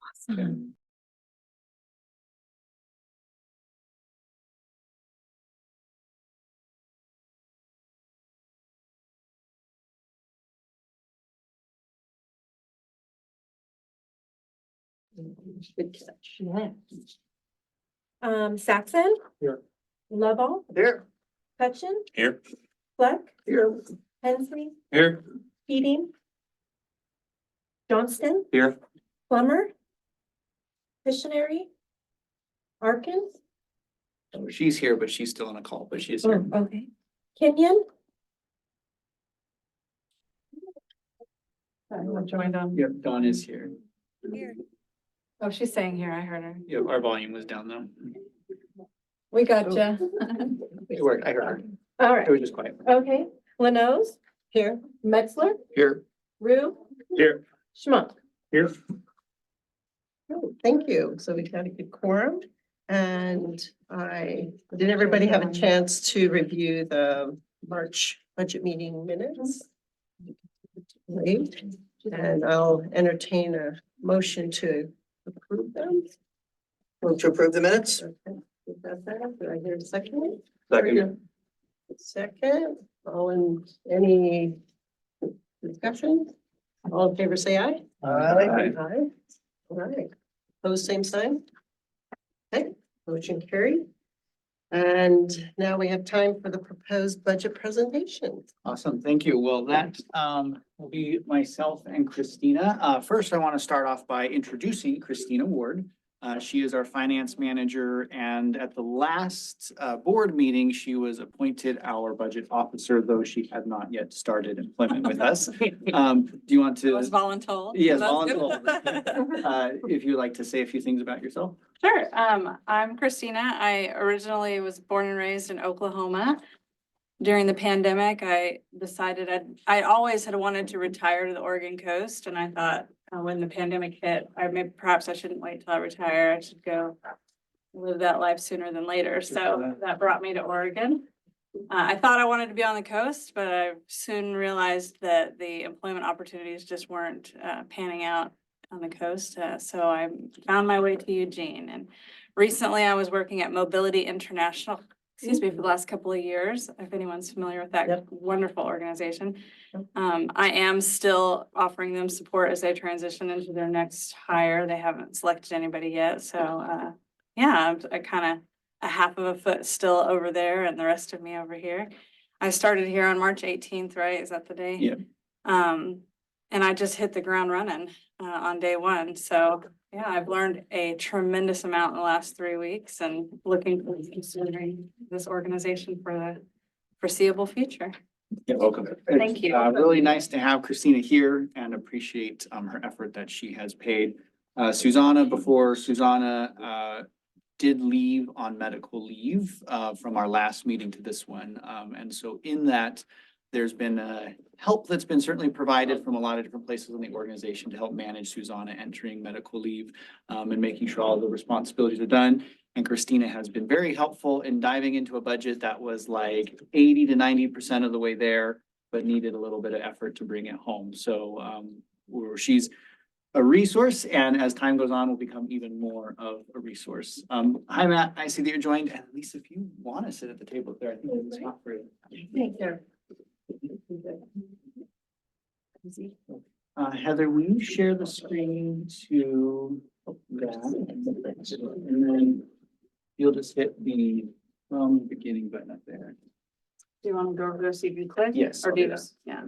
Awesome. Good catch. Yeah. Saxon. Here. Lovell, Here. Hutchin, Here. Fleck, Here. Hensley, Here. Keating, Johnston, Here. Plummer, Missionary, Arkin. Oh, she's here, but she's still on a call, but she's Oh, here. okay. Kenyon. Joined on. Yep, Dawn is here. Oh, she's saying here, I heard her. Yep, our volume was down though. We gotcha. It worked, I heard her. All It right, was just quiet. okay. Leno's, Here. Metzler, Here. Rue, Here. Schmuck. Here. Oh, thank you. So we've got a good quorum. And did everybody have a chance to review the March budget meeting minutes? Great. And I'll entertain a motion to approve them. Move to approve the minutes? Okay, is that there? Do I hear a second? Second. Second, any discussion? All in favor, say aye. Aye. Aye. All right. Pose same sign. Okay, motion carried. And now we have time for the proposed budget presentation. Awesome, thank you. Well, that will be myself and Christina. First, I want to start off by introducing Christina Ward. She is our finance manager, and at the last board meeting, she was appointed our budget officer, though she had not yet started employment with us. Do you want It was to? voluntold. Yes, so that's good. voluntold. If you'd like to say a few things about yourself. Sure. I'm Christina. I originally was born and raised in Oklahoma. During the pandemic, I decided I always had wanted to retire to the Oregon coast, and I thought when the pandemic hit, perhaps I shouldn't wait till I retire. I should go live that life sooner than later. So that brought me to Oregon. I thought I wanted to be on the coast, but I soon realized that the employment opportunities just weren't panning out on the coast. So I found my way to Eugene, and recently I was working at Mobility International, for the last couple of years, if anyone's familiar with that Yep. wonderful organization. Yep. I am still offering them support as they transition into their next hire. They haven't selected anybody yet, so yeah, I kind of a half of a foot still over there and the rest of me over here. I started here on March 18th, right? Is that the day? Yeah. And I just hit the ground running on day one. So yeah, I've learned a tremendous amount in the last 3 weeks and looking forward to considering this organization for the foreseeable future. Yeah, welcome. Thank you. Really nice to have Christina here and appreciate her effort that she has paid. Before Susanna did leave on medical leave from our last meeting to this one. And so in that, there's been help that's been certainly provided from a lot of different places in the organization to help manage Susanna entering medical leave and making sure all the responsibilities are done. And Christina has been very helpful in diving into a budget that was like 80 to 90% of the way there, but needed a little bit of effort to bring it home. So she's a resource, and as time goes on, will become even more of a resource. Hi, Matt. I see that you're joined. And Lisa, if you want to sit at the table up there, I think there's a spot for you. Thank you. Heather, will you share the screen to that? And then you'll just hit the from beginning button up there. Do you want to go over there so you can click? Yes, Or I'll do do this? Yeah.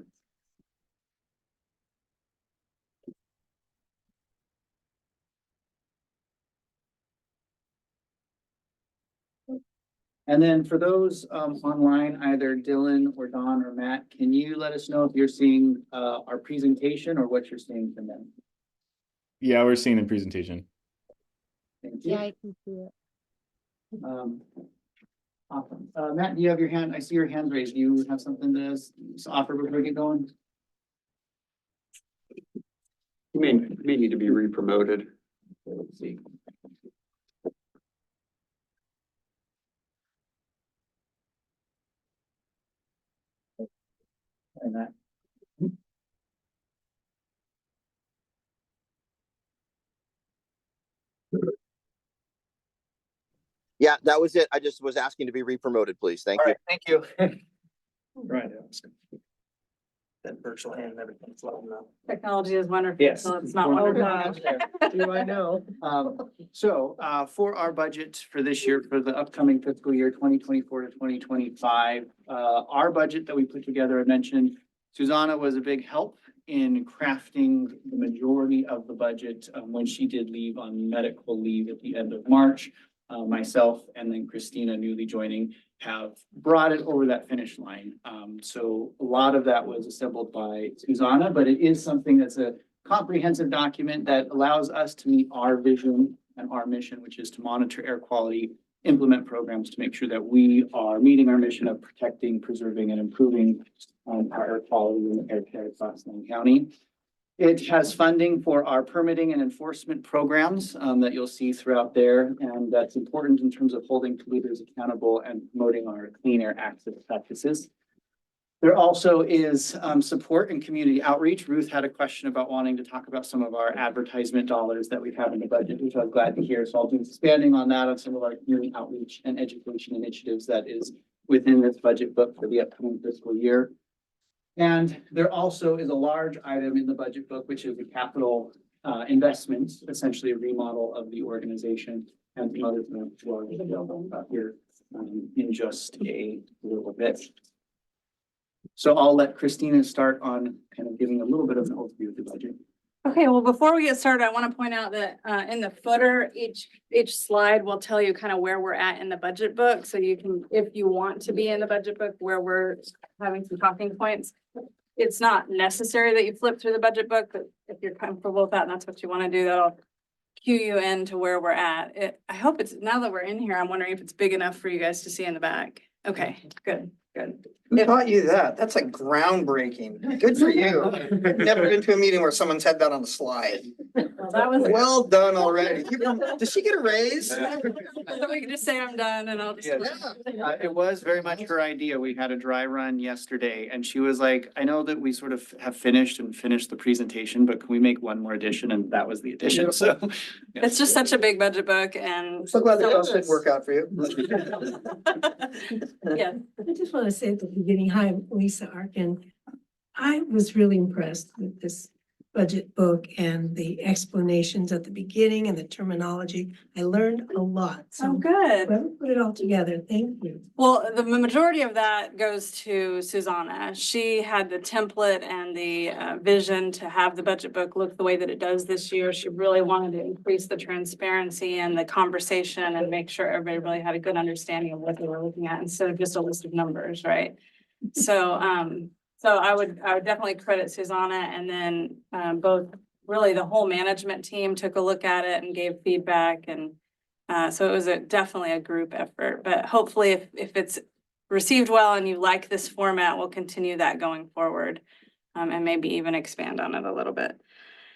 And then for those online, either Dylan or Don or Matt, can you let us know if you're seeing our presentation or what you're seeing from them? Yeah, we're seeing the presentation. Thank you. Yeah, I can see it. Awesome. Matt, do you have your hand? I see your hand raised. Do you have something to offer before we get going? You may need to be re-promoted. Let's see. And that. Yeah, that was it. I just was asking to be re-promoted, please. Thank All you. right, thank you. Right. That virtual hand and everything's letting up. Technology is wonderful. Yes. So it's not Oh, wonderful. gosh. Do I know? For our budget for this year, for the upcoming fiscal year 2024 to 2025, our budget that we put together, I mentioned, Susanna was a big help in crafting the majority of the budget when she did leave on medical leave at the end of March. Myself and then Christina, newly joining, have brought it over that finish line. So a lot of that was assembled by Susanna, but it is something that's a comprehensive document that allows us to meet our vision and our mission, which is to monitor air quality, implement programs to make sure that we are meeting our mission of protecting, preserving, and improving our air quality in the air care across Lane County. It has funding for our permitting and enforcement programs that you'll see throughout there, and that's important in terms of holding polluters accountable and promoting our clean air access practices. There also is support and community outreach. Ruth had a question about wanting to talk about some of our advertisement dollars that we have in the budget, which I was glad to hear. So I'll be expanding on that, on some of our community outreach and education initiatives that is within this budget book for the upcoming fiscal year. And there also is a large item in the budget book, which is the capital investments, essentially a remodel of the organization and some other things as well about here in just a little bit. So I'll let Christina start on kind of giving a little bit of an overview of the budget. Okay, well, before we get started, I want to point out that in the footer, each slide will tell you kind of where we're at in the budget book. So you can, if you want to be in the budget book where we're having some talking points, it's not necessary that you flip through the budget book, but if you're comfortable with that and that's what you want to do, that'll cue you in to where we're at. I hope it's, now that we're in here, I'm wondering if it's big enough for you guys to see in the back. Okay, good. Who taught you that? That's like groundbreaking. Good for you. Never been to a meeting where someone's had that on the slide. Well, that was. Well done already. Does she get a raise? We can just say I'm done and I'll just. Yeah. It was very much her idea. We had a dry run yesterday and she was like, I know that we sort of have finished the presentation, but can we make one more addition? And that was the addition, so. It's just such a big budget book and. So glad the cost didn't work out for you. Yeah. I just want to say at the beginning, hi, I'm Lisa Arkin. I was really impressed with this budget book and the explanations at the beginning and the terminology. I learned a lot. Oh, So good. whoever put it all together, thank you. Well, the majority of that goes to Susanna. She had the template and the vision to have the budget book look the way that it does this year. She really wanted to increase the transparency and the conversation and make sure everybody really had a good understanding of what they were looking at instead of just a list of numbers, right? So, so I would definitely credit Susanna, and then both, really the whole management team took a look at it and gave feedback, and so it was definitely a group effort, but hopefully if it's received well and you like this format, we'll continue that going forward and maybe even expand on it a little bit.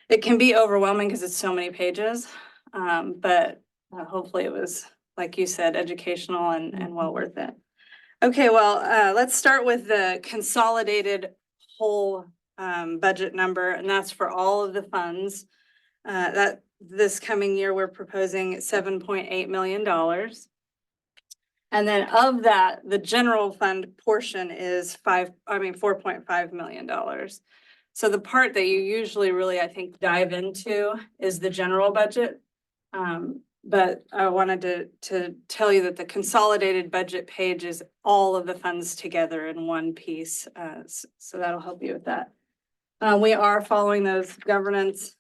It can be overwhelming because it's so many pages, but hopefully it was, like you said, educational and well worth it. Okay, well, let's start with the consolidated whole budget number, and that's for all of the funds. That this coming year, we're proposing $7.8 million. And then of that, the general fund portion is $4.5 million. So the part that you usually really, I think, dive into is the general budget. But I wanted to tell you that the consolidated budget page is all of the funds together in one piece. So that'll help you with that. We are following those governance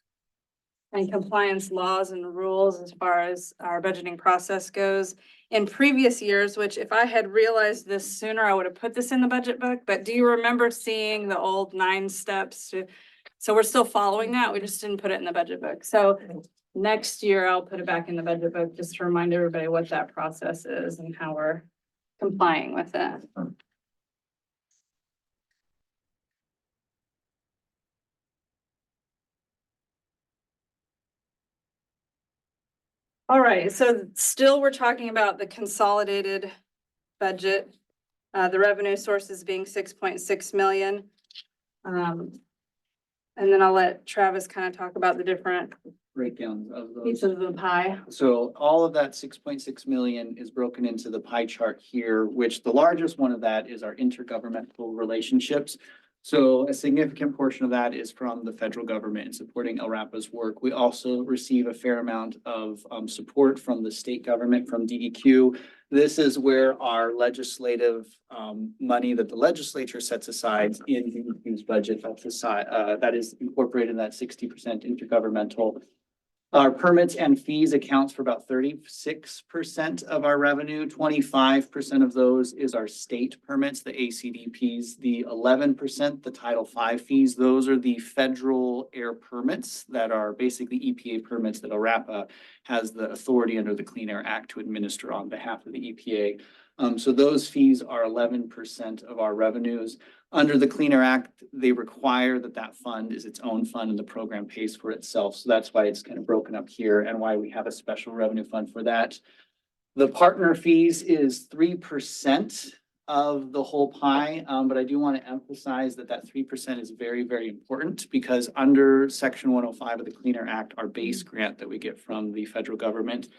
and compliance laws and rules as far as our budgeting process goes. In previous years, which if I had realized this sooner, I would have put this in the budget book. But do you remember seeing the old 9 steps? So we're still following that. We just didn't put it in the budget book. So next year, I'll put it back in the budget book just to remind everybody what that process is and how we're complying with it. All right, so still we're talking about the consolidated budget, the revenue sources being 6.6 million. And then I'll let Travis kind of talk about the different breakdowns of those. Pieces of the pie. So all of that 6.6 million is broken into the pie chart here, which the largest one of that is our intergovernmental relationships. So a significant portion of that is from the federal government in supporting LRAPA's work. We also receive a fair amount of support from the state government, from DEQ. This is where our legislative money that the legislature sets aside in DEQ's budget, that's aside, that is incorporated in that 60% intergovernmental. Our permits and fees accounts for about 36% of our revenue. 25% of those is our state permits, the ACDPs. The 11%, the Title V fees, those are the federal air permits that are basically EPA permits that LRAPA has the authority under the Clean Air Act to administer on behalf of the EPA. So those fees are 11% of our revenues. Under the Clean Air Act, they require that that fund is its own fund and the program pays for itself. So that's why it's kind of broken up here and why we have a special revenue fund for that. The partner fees is 3% of the whole pie, but I do want to emphasize that that 3% is very, very important because under Section 105 of the Clean Air Act, our base grant that we get from the federal government,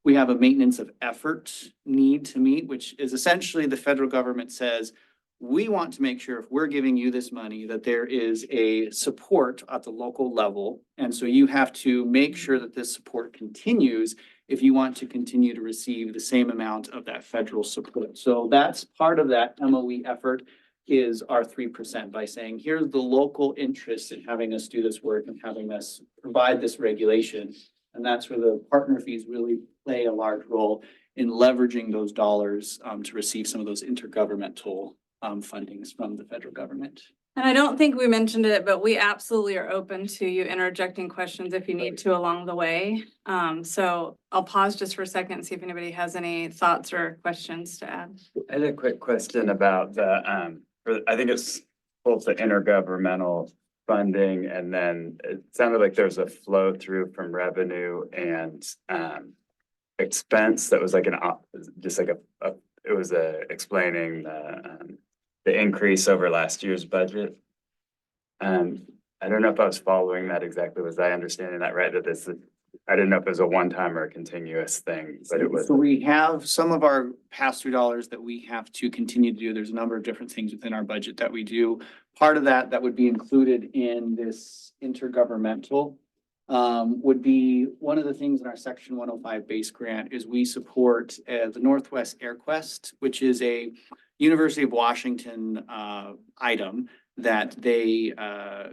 we have a maintenance of effort need to meet, which is essentially the federal government says, we want to make sure if we're giving you this money that there is a support at the local level. And so you have to make sure that this support continues if you want to continue to receive the same amount of that federal support. So that's part of that MOE effort is our 3% by saying, here's the local interest in having us do this work and having us provide this regulation. And that's where the partner fees really play a large role in leveraging those dollars to receive some of those intergovernmental fundings from the federal government. And I don't think we mentioned it, but we absolutely are open to you interjecting questions if you need to along the way. So I'll pause just for a second and see if anybody has any thoughts or questions to add. I had a quick question about the, I think it's both the intergovernmental funding and then it sounded like there's a flow through from revenue and expense that was like just like it was explaining the increase over last year's budget. I don't know if I was following that exactly. Was I understanding that right? That this, I didn't know if it was a one-time or a continuous thing, but it was. So we have some of our pass-through dollars that we have to continue to do. There's a number of different things within our budget that we do. Part of that would be included in this intergovernmental would be one of the things in our Section 105 base grant is we support the Northwest AirQuest, which is a University of Washington item that they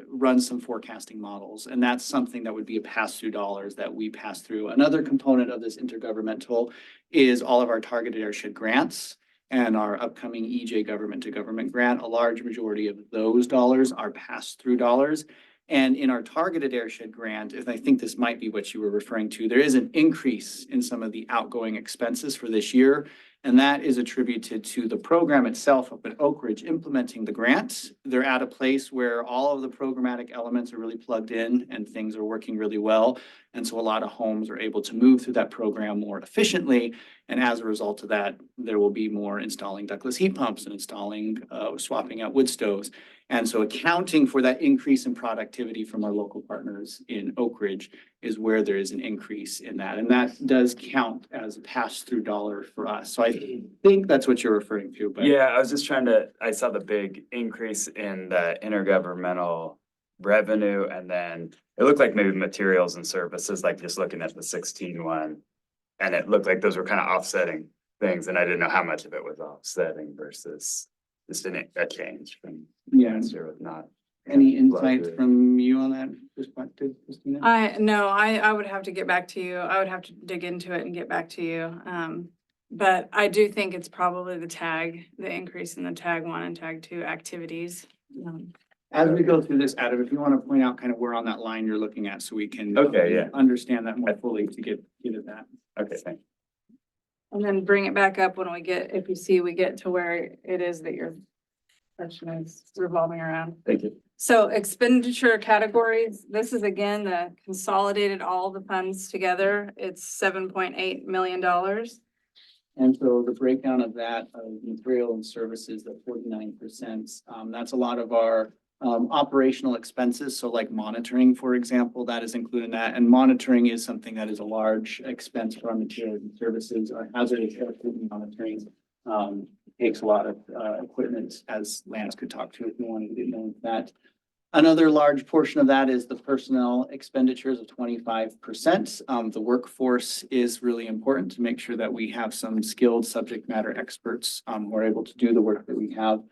run some forecasting models. And that's something that would be a pass-through dollars that we pass through. Another component of this intergovernmental is all of our targeted airshed grants and our upcoming EJ government to government grant. A large majority of those dollars are pass-through dollars. And in our targeted airshed grant, and I think this might be what you were referring to, there is an increase in some of the outgoing expenses for this year. And that is attributed to the program itself up at Oak Ridge implementing the grant. They're at a place where all of the programmatic elements are really plugged in and things are working really well. And so a lot of homes are able to move through that program more efficiently. And as a result of that, there will be more installing ductless heat pumps and installing, swapping out wood stoves. And so accounting for that increase in productivity from our local partners in Oak Ridge is where there is an increase in that. And that does count as a pass-through dollar for us. So I think that's what you're referring to, but. Yeah, I was just trying to, I saw the big increase in the intergovernmental revenue and then it looked like maybe materials and services, like just looking at the 16 one. And it looked like those were kind of offsetting things and I didn't know how much of it was offsetting versus just a change from last year with not. Any insights from you on that perspective, Christina? I would have to get back to you. I would have to dig into it and get back to you. But I do think it's probably the increase in the tag 1 and tag 2 activities. As we go through this, Adam, if you want to point out kind of where on that line you're looking at so we can. Okay, yeah. Understand that more fully to get at that. Okay, thanks. And then bring it back up when we get, if you see, we get to where it is that your question is revolving around. Thank you. So expenditure categories, this is again, the consolidated all the funds together. It's $7.8 million. And so the breakdown of that, material and services, the 49%, that's a lot of our Operational expenses, so like monitoring, for example, that is included in that. And monitoring is something that is a large expense for our materials and services. Our hazardous air pollution monitoring takes a lot of equipment, as Lance could talk to if you wanted to get more into that. Another large portion of that is the personnel expenditures of 25%. The workforce is really important to make sure that we have some skilled subject matter experts who are able to do the work that we have.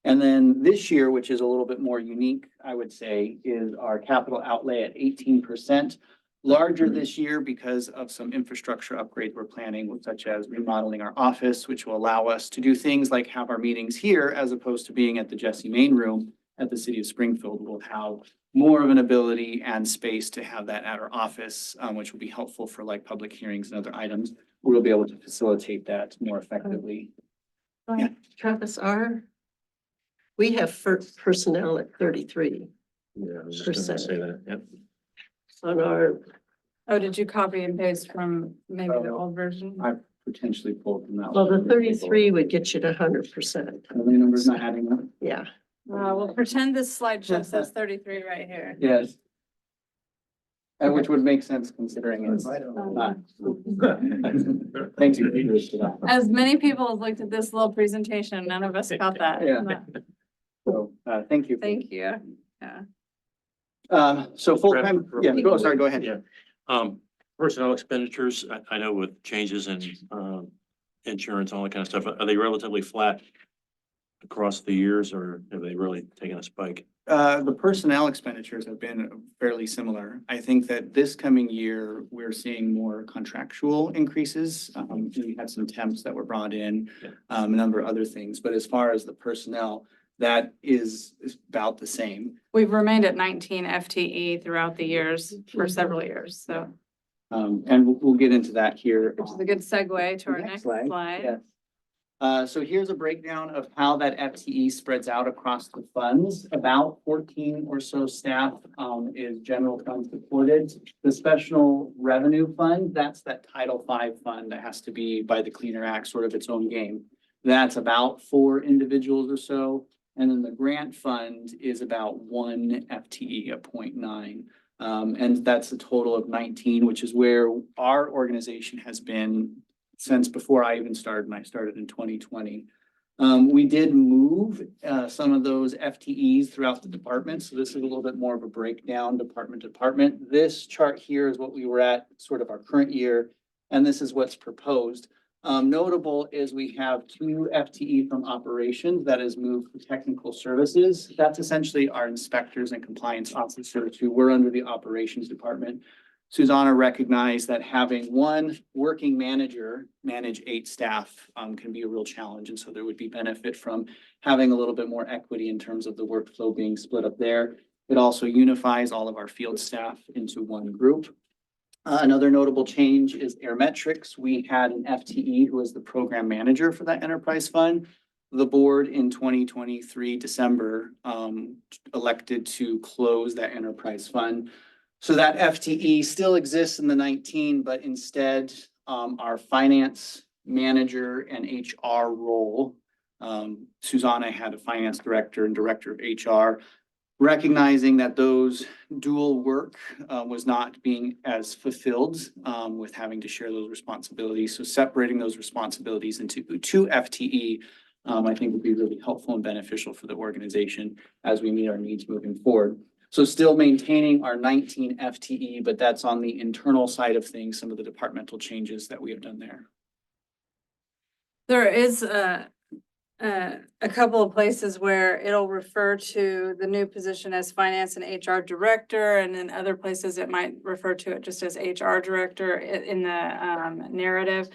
And then this year, which is a little bit more unique, I would say, is our capital outlay at 18%. Larger this year because of some infrastructure upgrades we're planning, such as remodeling our office, which will allow us to do things like have our meetings here as opposed to being at the Jesse Main Room at the city of Springfield. We'll have more of an ability and space to have that at our office, which will be helpful for like public hearings and other items. We'll be able to facilitate that more effectively. Yeah. Travis, we have personnel at 33 Yeah, I was just gonna say that, yep. on our, Oh, did you copy and paste from maybe the Oh. old version? I potentially pulled from that. well, the one. 33 would get you to 100%. How many numbers not adding up? Yeah. Well, pretend this slideshow says 33 right here. Yes. And which would make sense considering it's not. Thank you. Peters, for that. As many people have looked at this little presentation, none of us got that. Yeah. So, thank you. Thank you. Yeah. So full-time, yeah, go ahead. Yeah, personnel expenditures, I know with changes in, insurance, all that kind of stuff, are they relatively flat across the years, or have they really taken a spike? The personnel expenditures have been fairly similar. I think that this coming year, we're seeing more contractual increases. We had some temps that were brought in, a number of other things, but as far as the personnel, that is about the same. We've remained at 19 FTE throughout the years for several years, so, And we'll get into that here. which is a good segue to our next Yes. slide. So here's a breakdown of how that FTE spreads out across the funds. About 14 or so staff is general fund supported. The special revenue fund, that's that Title V fund that has to be by the Cleaner Act, sort of its own game. That's about 4 individuals or so. And then the grant fund is about 1 FTE, a 0.9. And that's a total of 19, which is where our organization has been since before I even started, and I started in 2020. We did move some of those FTEs throughout the department. So this is a little bit more of a breakdown department to department. This chart here is what we were at sort of our current year, and this is what's proposed. Notable is we have 2 FTE from operations that is moved to technical services. That's essentially our inspectors and compliance officers who were under the operations department. Susanna recognized that having 1 working manager manage 8 staff can be a real challenge. And so there would be benefit from having a little bit more equity in terms of the workflow being split up there. It also unifies all of our field staff into 1 group. Another notable change is Airmetrics. We had an FTE who was the program manager for that enterprise fund. The board in 2023 December elected to close that enterprise fund. So that FTE still exists in the 19, but instead our finance manager and HR role, Susanna had a finance director and director of HR. Recognizing that those dual work was not being as fulfilled with having to share those responsibilities. So separating those responsibilities into 2 FTE, I think would be really helpful and beneficial for the organization as we meet our needs moving forward. So still maintaining our 19 FTE, but that's on the internal side of things, some of the departmental changes that we have done there. There is a couple of places where it'll refer to the new position as finance and HR director, and then other places it might refer to it just as HR director in the narrative.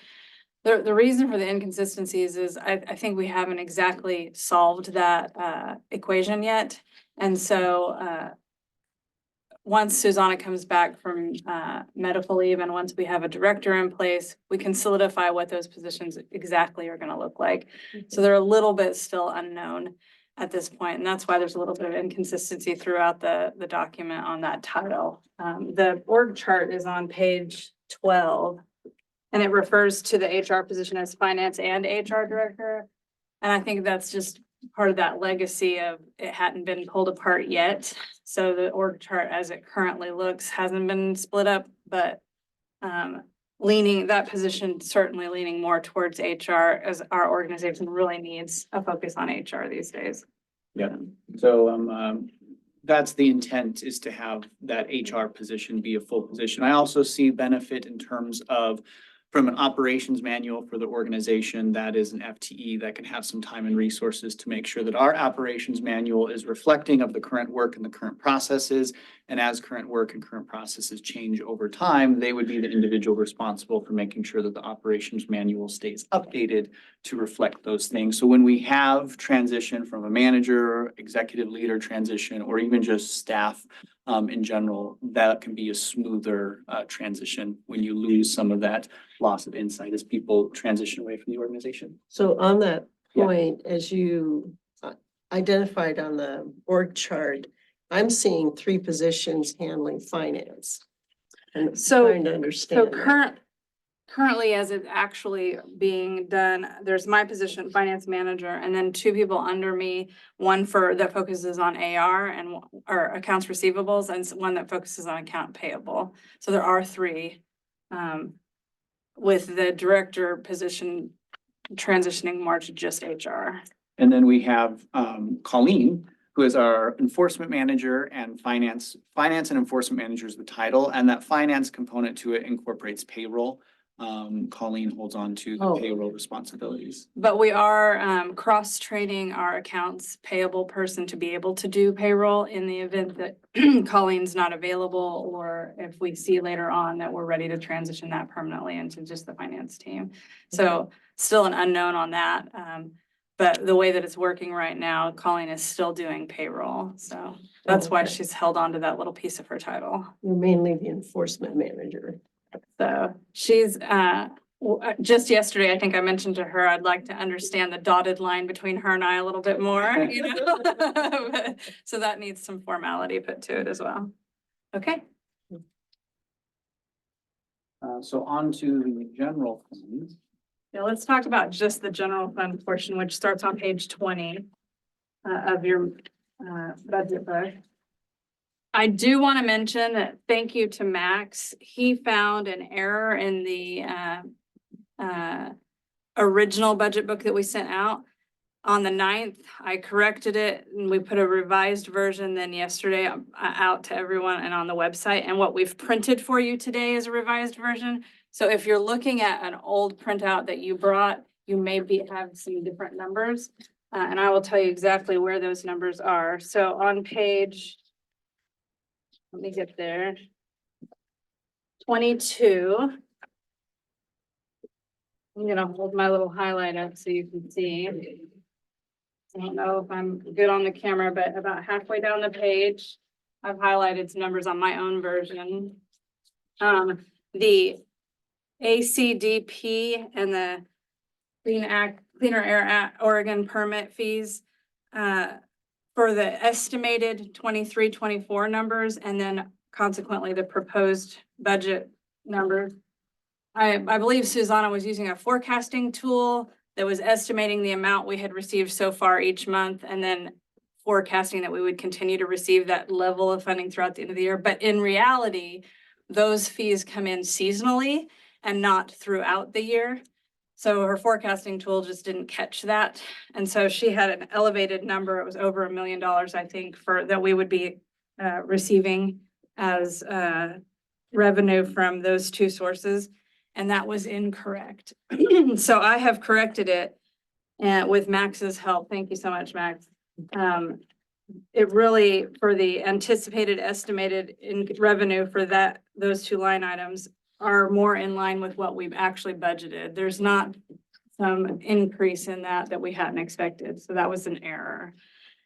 The reason for the inconsistencies is I think we haven't exactly solved that equation yet. And so once Susanna comes back from medical leave and once we have a director in place, we can solidify what those positions exactly are going to look like. So they're a little bit still unknown at this point, and that's why there's a little bit of inconsistency throughout the document on that title. The org chart is on page 12, and it refers to the HR position as finance and HR director. And I think that's just part of that legacy of it hadn't been pulled apart yet. So the org chart as it currently looks hasn't been split up, but leaning, that position certainly leaning more towards HR as our organization really needs a focus on HR these days. Yeah. So, that's the intent, is to have that HR position be a full position. I also see benefit in terms of, from an operations manual for the organization, that is an FTE that can have some time and resources to make sure that our operations manual is reflecting of the current work and the current processes. And as current work and current processes change over time, they would be the individual responsible for making sure that the operations manual stays updated to reflect those things. So when we have transition from a manager, executive leader transition, or even just staff in general, that can be a smoother transition when you lose some of that loss of insight as people transition away from the organization. So on that Yeah. point, as you identified on the org chart, I'm seeing 3 positions handling finance. And So- trying to So understand that. currently, as it's actually being done, there's my position, finance manager, and then 2 people under me, one that focuses on AR and or accounts receivables, and one that focuses on account payable. So there are 3. With the director position transitioning more to just HR. And then we have Colleen, who is our enforcement manager, and finance and enforcement manager is the title, and that finance component to it incorporates payroll. Colleen holds on to the Oh. payroll responsibilities. But we are cross-training our accounts payable person to be able to do payroll in the event that Colleen's not available, or if we see later on that we're ready to transition that permanently into just the finance team. So still an unknown on that. But the way that it's working right now, Colleen is still doing payroll. So that's why Okay. she's held on to that little piece of her title. You're mainly the enforcement manager. So she's, just yesterday, I think I mentioned to her, I'd like to understand the dotted line between her and I a little bit more, you know? So that needs some formality put to it as well. Okay, So on to the general fund. now let's talk about just the general fund portion, which starts on page 20 of your budget book. I do want to mention that thank you to Max. He found an error in the original budget book that we sent out. On the 9th, I corrected it and we put a revised version then yesterday out to everyone and on the website. And what we've printed for you today is a revised version. So if you're looking at an old printout that you brought, you may have some different numbers. And I will tell you exactly where those numbers are. So on page, let me get there. 22. I'm gonna hold my little highlight up so you can see. I don't know if I'm good on the camera, but about halfway down the page, I've highlighted some numbers on my own version. The ACDP and the Cleaner Air Act Oregon permit fees for the estimated 23-24 numbers, and then consequently the proposed budget numbers. I believe Susanna was using a forecasting tool that was estimating the amount we had received so far each month, and then forecasting that we would continue to receive that level of funding throughout the end of the year. But in reality, those fees come in seasonally and not throughout the year. So her forecasting tool just didn't catch that. And so she had an elevated number. It was over $1 million, I think, that we would be receiving as revenue from those 2 sources. And that was incorrect. So I have corrected it with Max's help. Thank you so much, Max. It really, for the anticipated estimated revenue for those 2 line items are more in line with what we've actually budgeted. There's not some increase in that we hadn't expected. So that was an error.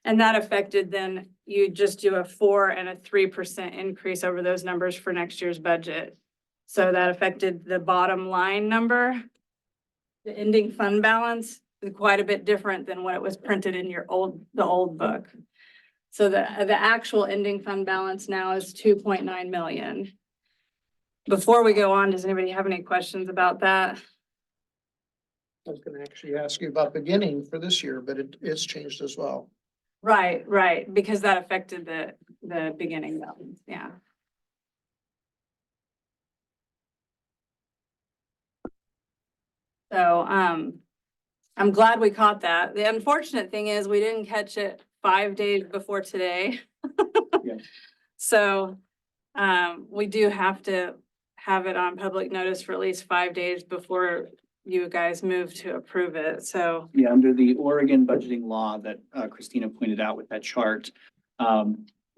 And that affected then you just do a 4% and a 3% increase over those numbers for next year's budget. So that affected the bottom line number. The ending fund balance is quite a bit different than what it was printed in the old book. So the actual ending fund balance now is 2.9 million. Before we go on, does anybody have any questions about that? I was gonna actually ask you about beginning for this year, but it's changed as well. Right, because that affected the beginning balance, yeah. So, I'm glad we caught that. The unfortunate thing is we didn't catch it 5 days before today. Yeah. So, we do have to have it on public notice for at least 5 days before you guys move to approve it, so. Yeah, under the Oregon budgeting law that Christina pointed out with that chart,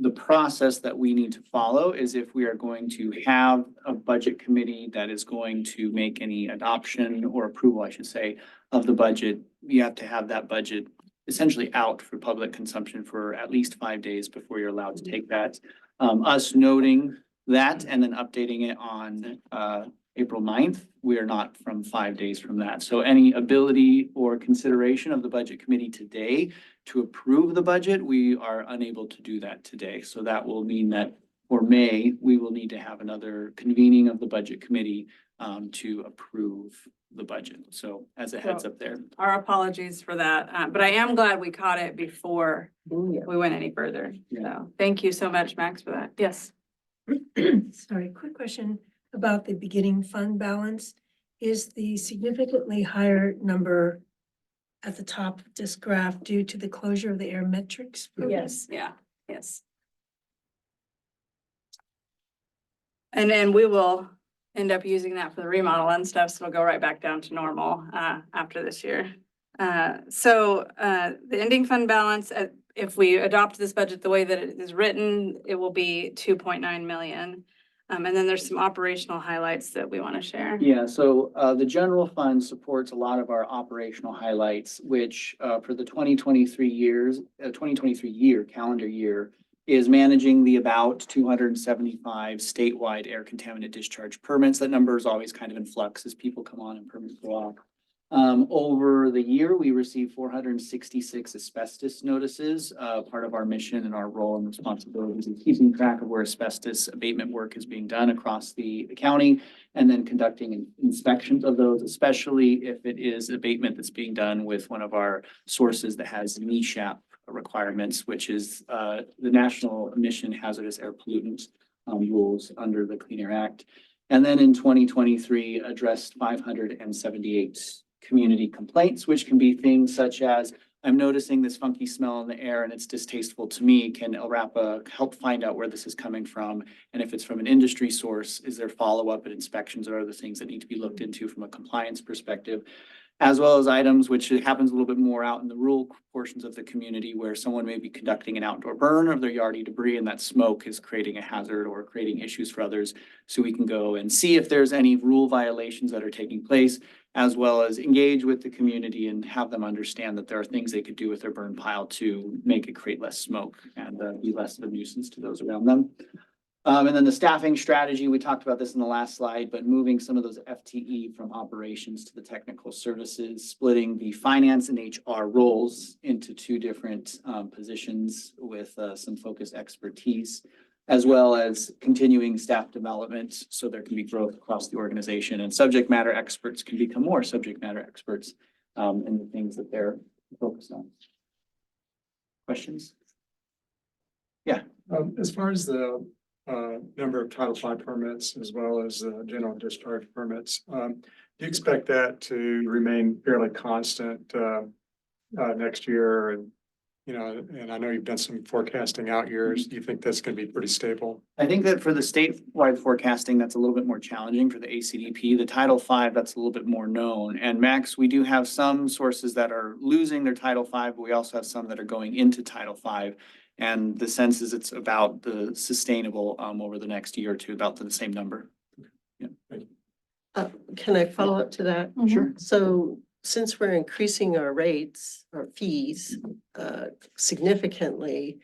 the process that we need to follow is if we are going to have a budget committee that is going to make any adoption or approval, I should say, of the budget, you have to have that budget essentially out for public consumption for at least 5 days before you're allowed to take that. Us noting that and then updating it on April 9th, we are not from 5 days from that. So any ability or consideration of the budget committee today to approve the budget, we are unable to do that today. So that will mean that for May, we will need to have another convening of the budget committee to approve the budget. So as a heads up there. Our apologies for that, but I am glad we caught it before Ooh, yeah. we went any further. Yeah. So thank you so much, Max, for that. Yes. Sorry, quick question about the beginning fund balance. Is the significantly higher number at the top of this graph due to the closure of the Airmetrics program? Yes, yeah, yes. And then we will end up using that for the remodel and stuff, so it'll go right back down to normal after this year. The ending fund balance, if we adopt this budget the way that it is written, it will be 2.9 million. And then there's some operational highlights that we want to share. Yeah, so the general fund supports a lot of our operational highlights, which for the 2023 year, calendar year, is managing the about 275 statewide air contaminant discharge permits. That number is always kind of in flux as people come on and permits go off. Over the year, we received 466 asbestos notices. Part of our mission and our role and responsibilities in keeping track of where asbestos abatement work is being done across the county, and then conducting inspections of those, especially if it is abatement that's being done with one of our sources that has NESHAP requirements, which is the National Emission Hazardous Air Pollutants rules under the Clean Air Act. And then in 2023, addressed 578 community complaints, which can be things such as, I'm noticing this funky smell in the air and it's distasteful to me. Can LRAPA help find out where this is coming from? And if it's from an industry source, is there follow-up and inspections or other things that need to be looked into from a compliance perspective? As well as items, which happens a little bit more out in the rural portions of the community where someone may be conducting an outdoor burn of their yardie debris and that smoke is creating a hazard or creating issues for others. So we can go and see if there's any rule violations that are taking place, as well as engage with the community and have them understand that there are things they could do with their burn pile to make it create less smoke and be less of a nuisance to those around them. And then the staffing strategy, we talked about this in the last slide, but moving some of those FTE from operations to the technical services, splitting the finance and HR roles into two different positions with some focused expertise, as well as continuing staff development so there can be growth across the organization and subject matter experts can become more subject matter experts in the things that they're focused on. Questions? Yeah. As far as the number of Title V permits as well as general discharge permits, do you expect that to remain fairly constant next year? And, you know, and I know you've done some forecasting out years. Do you think that's going to be pretty stable? I think that for the statewide forecasting, that's a little bit more challenging for the ACDP. The Title V, that's a little bit more known. And Max, we do have some sources that are losing their Title V, but we also have some that are going into Title V. And the sense is it's about the sustainable over the next year or two, about the same number. Can I follow up to that? Sure. So since we're increasing our rates, our fees significantly,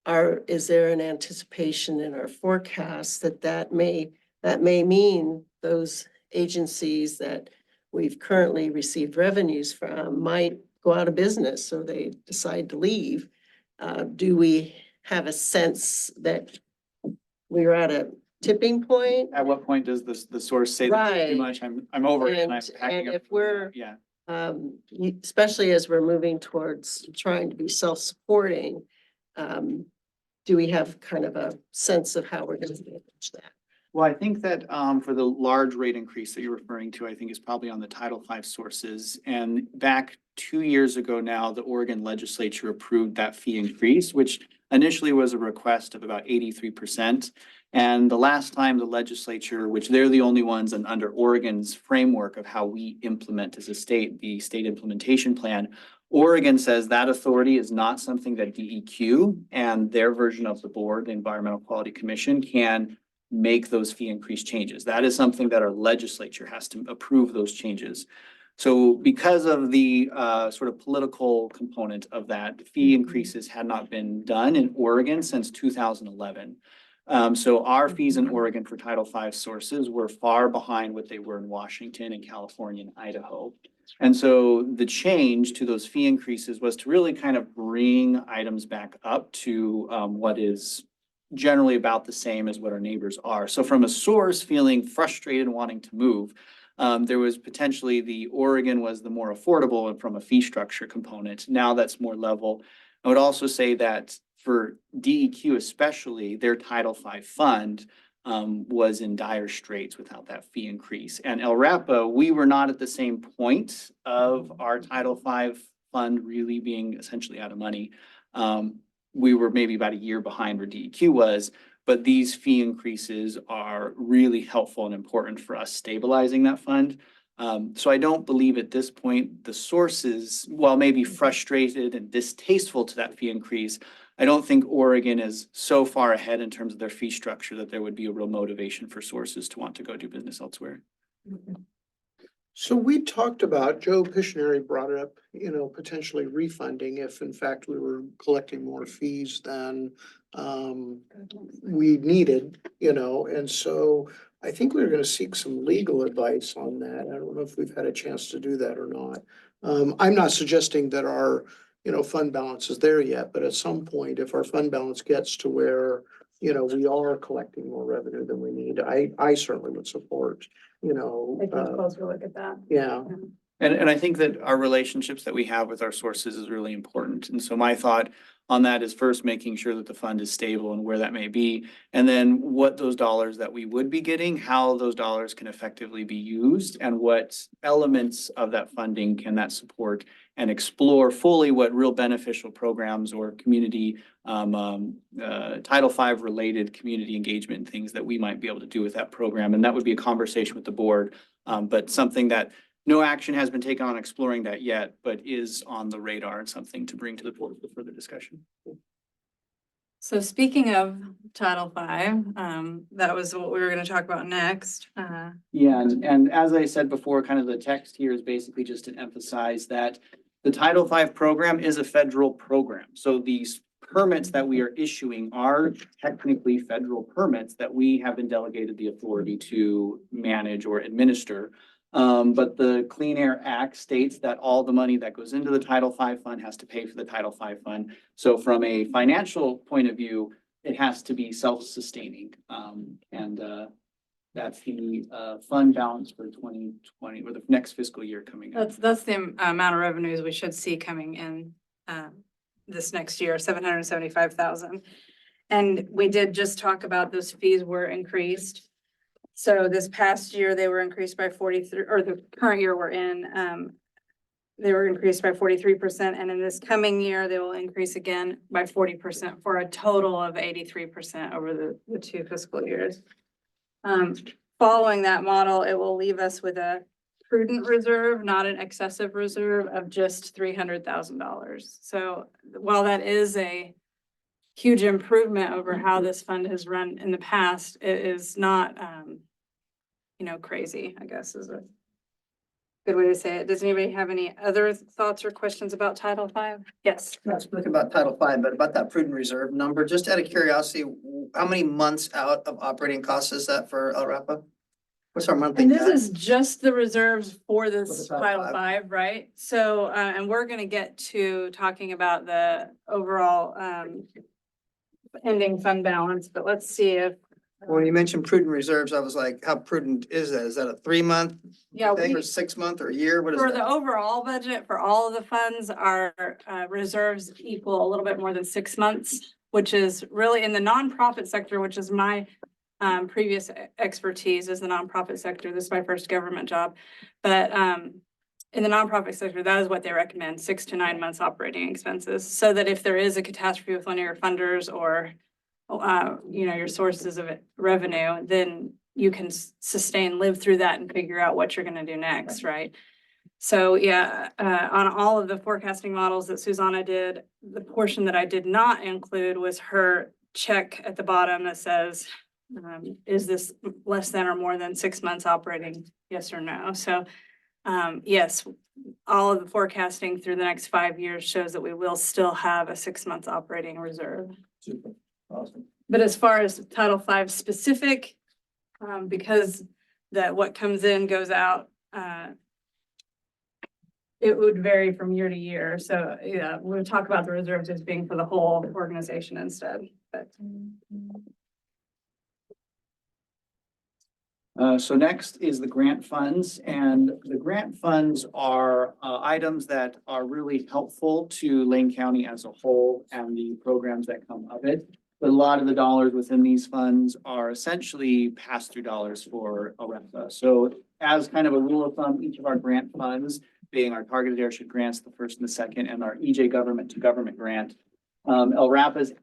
is there an anticipation in our forecast that may mean those agencies that we've currently received revenues from might go out of business, so they decide to leave? Do we have a sense that we're at a tipping point? At what point does the source say that's too Right. much? I'm over it and I'm And packing up. if we're Yeah, especially as we're moving towards trying to be self-supporting, do we have kind of a sense of how we're going to manage that? Well, I think that for the large rate increase that you're referring to, I think is probably on the Title V sources. And back 2 years ago now, the Oregon legislature approved that fee increase, which initially was a request of about 83%. And the last time the legislature, which they're the only ones and under Oregon's framework of how we implement as a state, the state implementation plan, Oregon says that authority is not something that DEQ and their version of the board, the Environmental Quality Commission, can make those fee increase changes. That is something that our legislature has to approve those changes. So because of the sort of political component of that, fee increases had not been done in Oregon since 2011. So our fees in Oregon for Title V sources were far behind what they were in Washington and California and Idaho. And so the change to those fee increases was to really kind of bring items back up to what is generally about the same as what our neighbors are. So from a source feeling frustrated and wanting to move, there was potentially the Oregon was the more affordable and from a fee structure component. Now that's more level. I would also say that for DEQ especially, their Title V fund was in dire straits without that fee increase. And LRAPA, we were not at the same point of our Title V fund really being essentially out of money. We were maybe about a year behind where DEQ was, but these fee increases are really helpful and important for us stabilizing that fund. So I don't believe at this point the sources, while maybe frustrated and distasteful to that fee increase, I don't think Oregon is so far ahead in terms of their fee structure that there would be a real motivation for sources to want to go do business elsewhere. So we talked about, Joe Pishneri brought it up, potentially refunding if in fact we were collecting more fees than we needed, and so I think we're gonna seek some legal advice on that. I don't know if we've had a chance to do that or not. I'm not suggesting that our, fund balance is there yet, but at some point, if our fund balance gets to where, we are collecting more revenue than we need, I certainly would support, Taking a closer look at that. yeah. And I think that our relationships that we have with our sources is really important. And so my thought on that is first making sure that the fund is stable and where that may be. And then what those dollars that we would be getting, how those dollars can effectively be used and what elements of that funding can that support and explore fully what real beneficial programs or community Title V related community engagement things that we might be able to do with that program. And that would be a conversation with the board, but something that no action has been taken on exploring that yet, but is on the radar and something to bring to the board for further discussion. So speaking of Title V, that was what we were gonna talk about next. Yeah, and as I said before, kind of the text here is basically just to emphasize that the Title V program is a federal program. So these permits that we are issuing are technically federal permits that we have been delegated the authority to manage or administer. But the Clean Air Act states that all the money that goes into the Title V fund has to pay for the Title V fund. So from a financial point of view, it has to be self-sustaining. That's the fund balance for 2020 or the next fiscal year coming up. That's the amount of revenues we should see coming in this next year, 775,000. And we did just talk about those fees were increased. So this past year, they were increased by 43, or the current year we're in, they were increased by 43%. And in this coming year, they will increase again by 40% for a total of 83% over the 2 fiscal years. Following that model, it will leave us with a prudent reserve, not an excessive reserve of just $300,000. So while that is a huge improvement over how this fund has run in the past, it is not, crazy, I guess is a good way to say it. Does anybody have any other thoughts or questions about Title V? Yes. Not speaking about Title V, but about that prudent reserve number, just out of curiosity, how many months out of operating costs is that for LRAPA? What's our monthly? And this cap? is just the reserves for this For the Title Title V, right? So, and we're gonna get to talking about the overall ending fund balance, but let's see if When you mentioned prudent reserves, I was like, how prudent is that? Is that a 3-month Yeah, thing we, or 6-month or a year? What is for the that? overall budget, for all of the funds, our reserves equal a little bit more than 6 months, which is really in the nonprofit sector, which is my previous expertise is the nonprofit sector. This is my first government job. But in the nonprofit sector, that is what they recommend, 6 to 9 months operating expenses. So that if there is a catastrophe with one of your funders or your sources of revenue, then you can sustain, live through that and figure out what you're gonna do next, right? So, yeah, on all of the forecasting models that Susanna did, the portion that I did not include was her check at the bottom that says, is this less than or more than 6 months operating? Yes or no? So, yes, all of the forecasting through the next 5 years shows that we will still have a 6 months operating reserve. Super, awesome. But as far as Title V specific, because what comes in goes out, it would vary from year to year. So, yeah, we'll talk about the reserves as being for the whole organization instead, but. So next is the grant funds, and the grant funds are items that are really helpful to Lane County as a whole and the programs that come of it. But a lot of the dollars within these funds are essentially pass-through dollars for AREPA. So as kind of a rule of thumb, each of our grant funds, being our targeted airship grants, the first and the second, and our EJ government to government grant, LRAP is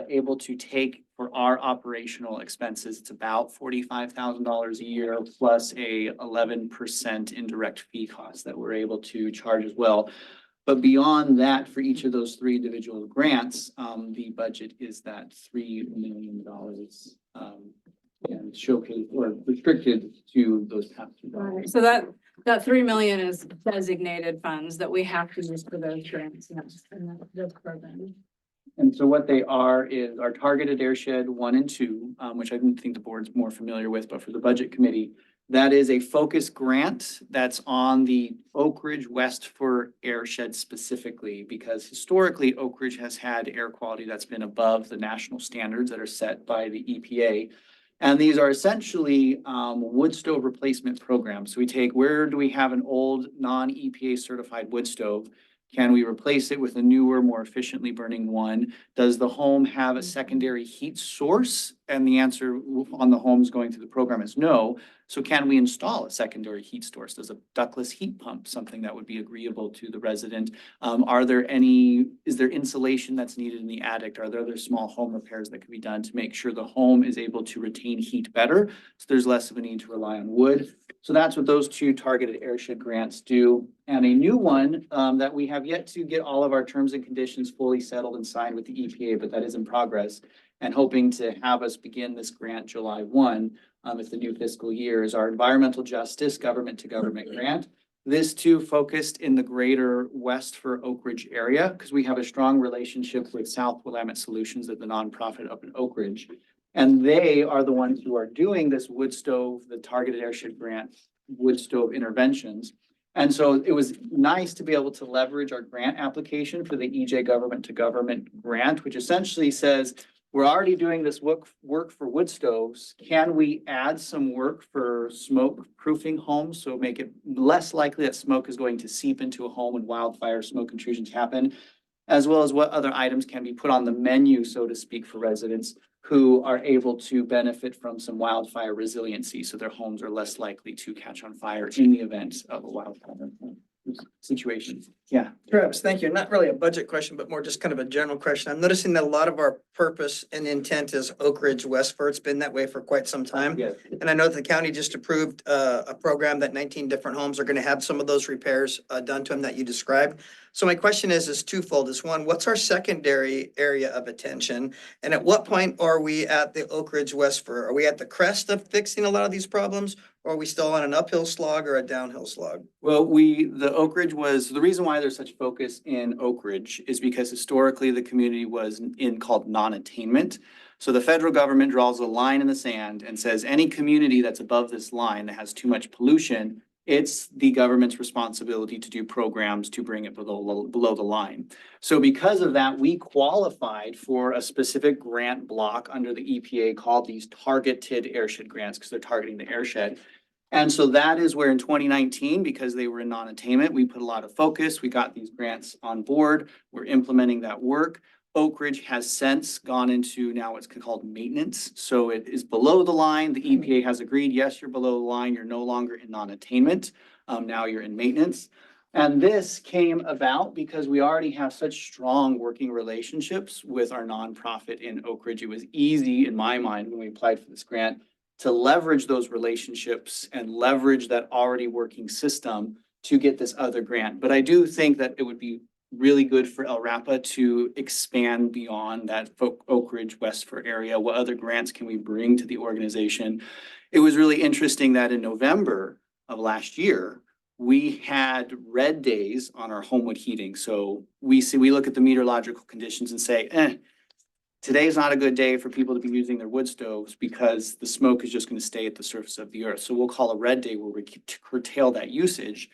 able to take for our operational expenses, it's about $45,000 a year plus a 11% indirect fee cost that we're able to charge as well. But beyond that, for each of those 3 individual grants, the budget is that $3 million and showcase or restricted to those pass-through dollars. So that 3 million is designated funds that we have to use for those grants and those programs. And so what they are is our targeted airshed 1 and 2, which I didn't think the board's more familiar with, but for the budget committee, that is a focus grant that's on the Oak Ridge Westford airshed specifically, because historically Oak Ridge has had air quality that's been above the national standards that are set by the EPA. And these are essentially wood stove replacement programs. So we take, where do we have an old non-EPA certified wood stove? Can we replace it with a newer, more efficiently burning one? Does the home have a secondary heat source? And the answer on the homes going through the program is no. So can we install a secondary heat source? Does a ductless heat pump something that would be agreeable to the resident? Is there insulation that's needed in the attic? Are there other small home repairs that could be done to make sure the home is able to retain heat better? So there's less of a need to rely on wood. So that's what those 2 targeted airshed grants do. And a new one that we have yet to get all of our terms and conditions fully settled and signed with the EPA, but that is in progress and hoping to have us begin this grant July 1 if the new fiscal year is our environmental justice government to government grant. This too focused in the greater Westford Oak Ridge area because we have a strong relationship with South Willamette Solutions at the nonprofit up in Oak Ridge. And they are the ones who are doing this wood stove, the targeted airship grant, wood stove interventions. And so it was nice to be able to leverage our grant application for the EJ government to government grant, which essentially says, we're already doing this work for wood stoves. Can we add some work for smoke proofing homes? So make it less likely that smoke is going to seep into a home when wildfire smoke intrusions happen, as well as what other items can be put on the menu, so to speak, for residents who are able to benefit from some wildfire resiliency. So their homes are less likely to catch on fire in the event of a wildfire situation. Yeah. Perhaps, thank you. Not really a budget question, but more just kind of a general question. I'm noticing that a lot of our purpose and intent is Oak Ridge Westford. It's been that way for quite some time. Yes. And I know the county just approved a program that 19 different homes are going to have some of those repairs done to them that you described. So my question is twofold. Is one, what's our secondary area of attention? And at what point are we at the Oak Ridge Westford? Are we at the crest of fixing a lot of these problems? Or are we still on an uphill slog or a downhill slog? Well, the Oak Ridge was, the reason why there's such focus in Oak Ridge is because historically the community was called non-attainment. So the federal government draws a line in the sand and says any community that's above this line that has too much pollution It's the government's responsibility to do programs to bring it below the line. So because of that, we qualified for a specific grant block under the EPA called these targeted airshed grants, because they're targeting the airshed. And so that is where in 2019, because they were in non-attainment, we put a lot of focus. We got these grants on board. We're implementing that work. Oak Ridge has since gone into now what's called maintenance. So it is below the line. The EPA has agreed, yes, you're below the line. You're no longer in non-attainment. Now you're in maintenance. And this came about because we already have such strong working relationships with our nonprofit in Oak Ridge. It was easy in my mind when we applied for this grant to leverage those relationships and leverage that already working system to get this other grant. But I do think that it would be really good for El Rapa to expand beyond that Oak Ridge, Westford area. What other grants can we bring to the organization? It was really interesting that in November of last year, we had red days on our Homewood heating. So we look at the meteorological conditions and say, today's not a good day for people to be using their wood stoves because the smoke is just going to stay at the surface of the earth. So we'll call a red day where we curtail that usage.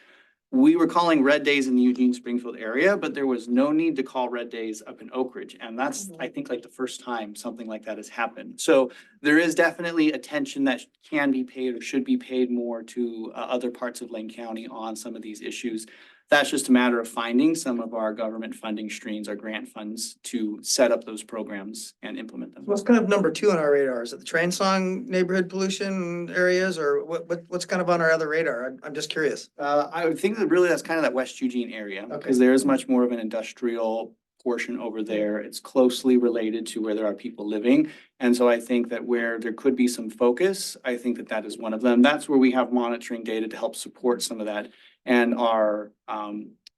We were calling red days in the Eugene Springfield area, but there was no need to call red days up in Oak Ridge. And that's, I think, like the first time something like that has happened. So there is definitely attention that can be paid or should be paid more to other parts of Lane County on some of these issues. That's just a matter of finding some of our government funding streams, our grant funds, to set up those programs and implement them. What's kind of number 2 on our radar? Is it the Transong neighborhood pollution areas, or what's kind of on our other radar? I'm just curious. I would think that really that's kind of that West Eugene area, Okay. because there is much more of an industrial portion over there. It's closely related to where there are people living. And so I think that where there could be some focus, I think that that is one of them. That's where we have monitoring data to help support some of that. And our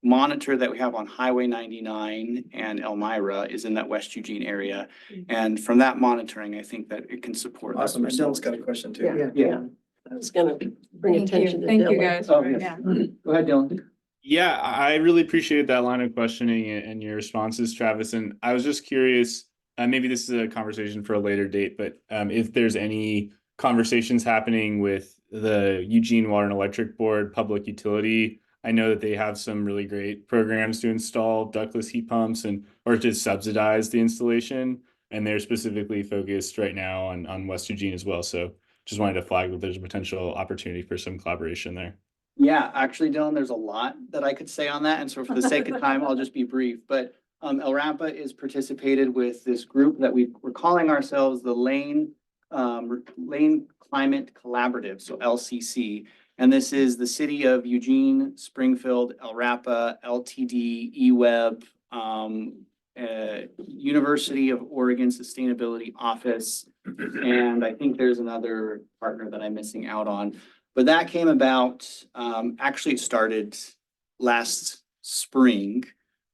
monitor that we have on Highway 99 and Elmira is in that West Eugene area. And from that monitoring, I think that it can support. that. Awesome. Michelle's got a question too. Yeah. I was gonna bring Thank attention you. to Thank you, Dylan. guys. Oh, for- yes. Yeah. Go ahead, Dylan. Yeah, I really appreciated that line of questioning and your responses, Travis. And I was just curious, maybe this is a conversation for a later date, but if there's any conversations happening with the Eugene Water and Electric Board Public Utility. I know that they have some really great programs to install ductless heat pumps or to subsidize the installation. And they're specifically focused right now on West Eugene as well. So just wanted to flag that there's a potential opportunity for some collaboration there. Yeah, actually, Dylan, there's a lot that I could say on that. And so for the sake of time, I'll just be brief. But El Rapa is participated with this group that we're calling ourselves the Lane Climate Collaborative, so LCC. And this is the city of Eugene, Springfield, El Rapa, LTD, eWeb, University of Oregon Sustainability Office. And I think there's another partner that I'm missing out on. But that came about, actually it started last spring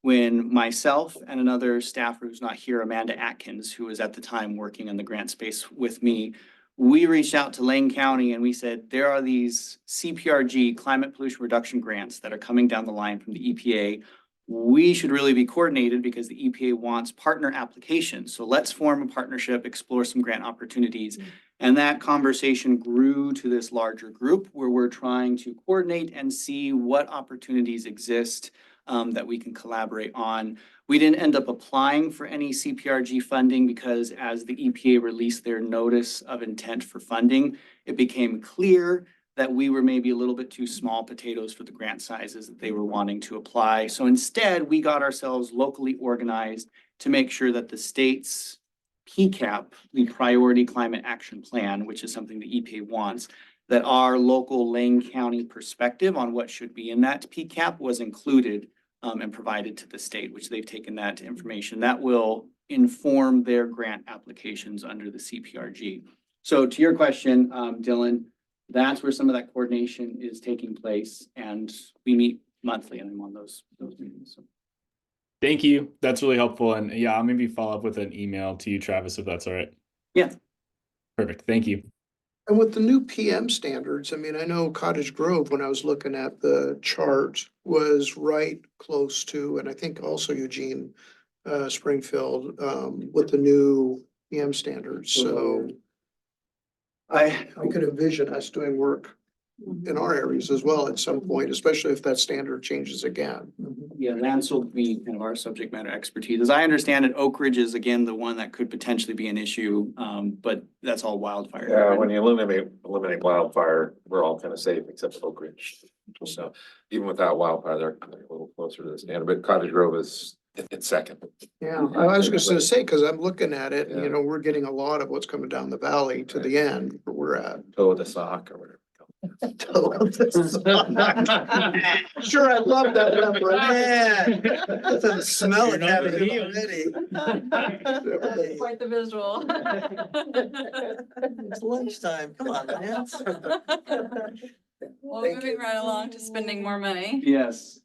when myself and another staffer who's not here, Amanda Atkins, who was at the time working in the grant space with me, we reached out to Lane County and we said, there are these CPRG, climate pollution reduction grants that are coming down the line from the EPA. We should really be coordinated because the EPA wants partner applications. So let's form a partnership, explore some grant opportunities. And that conversation grew to this larger group where we're trying to coordinate and see what opportunities exist that we can collaborate on. We didn't end up applying for any CPRG funding because as the EPA released their notice of intent for funding, it became clear that we were maybe a little bit too small potatoes for the grant sizes that they were wanting to apply. So instead, we got ourselves locally organized to make sure that the state's PCAP, the Priority Climate Action Plan, which is something the EPA wants, that our local Lane County perspective on what should be in that PCAP was included and provided to the state, which they've taken that information. That will inform their grant applications under the CPRG. So to your question, Dylan, that's where some of that coordination is taking place, and we meet monthly and I'm on those meetings. So. Thank you. That's really helpful. And yeah, I'll maybe follow up with an email to you, Travis, if that's all right. Yeah. Perfect. Thank you. And with the new PM standards, I mean, I know Cottage Grove, when I was looking at the chart, was right close to, and I think also Eugene, Springfield, with the new PM standards. So I I could envision us doing work in our areas as well at some point, especially if that standard changes again. Yeah, Lance will be kind of our subject matter expertise. As I understand it, Oak Ridge is again the one that could potentially be an issue, but that's all wildfire. Yeah, when you eliminate wildfire, we're all kind of safe except Oak Ridge. So even without wildfire, they're a little closer to the standard, but Cottage Grove is it's second. Yeah, I was just gonna say, cause I'm looking at it, and, you know, we're getting a lot of what's coming down the valley to the end where we're at. Toe of the sock or whatever. Sure, I love that number. Man, I can smell it happening already. Quite the visual. It's lunchtime. Come on, man. Well, Thank moving you. right along to spending more money. Yes.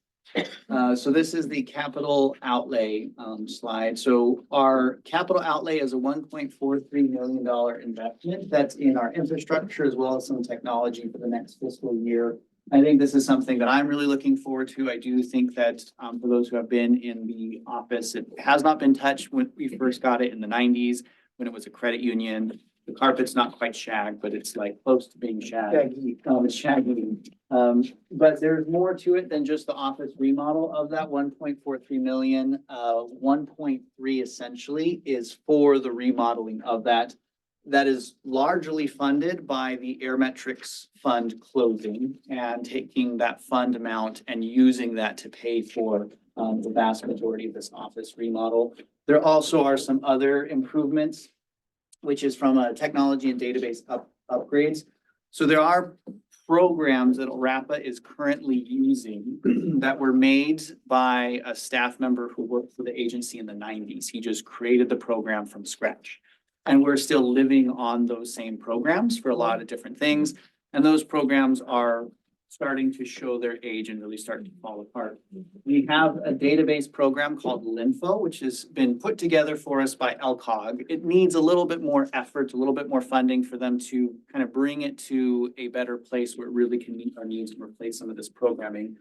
So this is the capital outlay slide. So our capital outlay is a $1.43 million investment that's in our infrastructure as well as some technology for the next fiscal year. I think this is something that I'm really looking forward to. I do think that for those who have been in the office, it has not been touched when we first got it in the 90s when it was a credit union. The carpet's not quite shag, but it's like close to being shag. It's shaggy. But there's more to it than just the office remodel of that 1.43 million. 1.3 essentially is for the remodeling of that. That is largely funded by the Airmetrics fund closing and taking that fund amount and using that to pay for the vast majority of this office remodel. There also are some other improvements, which is from a technology and database upgrades. So there are programs that RAPA is currently using that were made by a staff member who worked for the agency in the 90s. He just created the program from scratch. And we're still living on those same programs for a lot of different things. And those programs are starting to show their age and really starting to fall apart. We have a database program called Linfo, which has been put together for us by LCOG. It needs a little bit more effort, a little bit more funding for them to kind of bring it to a better place where it really can meet our needs and replace some of this programming.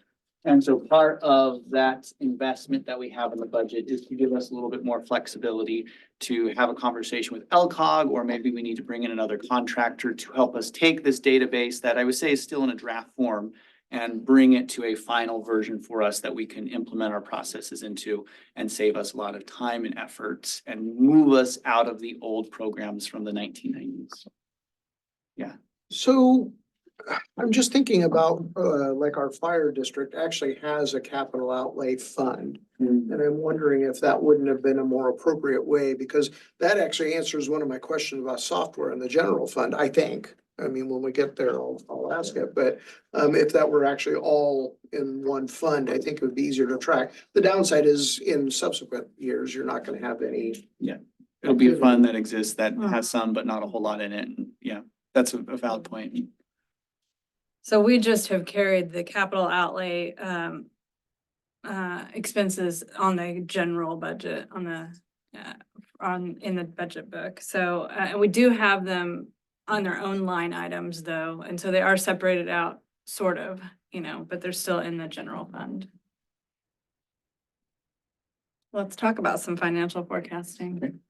And so part of that investment that we have in the budget is to give us a little bit more flexibility to have a conversation with LCOG, or maybe we need to bring in another contractor to help us take this database that I would say is still in a draft form and bring it to a final version for us that we can implement our processes into and save us a lot of time and effort and move us out of the old programs from the 1990s. So I'm just thinking about, like our fire district actually has a capital outlay fund. And I'm wondering if that wouldn't have been a more appropriate way, because that actually answers one of my questions about software in the general fund, I think. I mean, when we get there, I'll ask it, but if that were actually all in one fund, I think it would be easier to track. The downside is in subsequent years, you're not gonna have any. It'll be a fund that exists that has some, but not a whole lot in it. And yeah, that's a valid point. So we just have carried the capital outlay expenses on the general budget on the in the budget book. So and we do have them on their own line items though, and so they are separated out sort of, you know, but they're still in the general fund. Let's talk about some financial forecasting.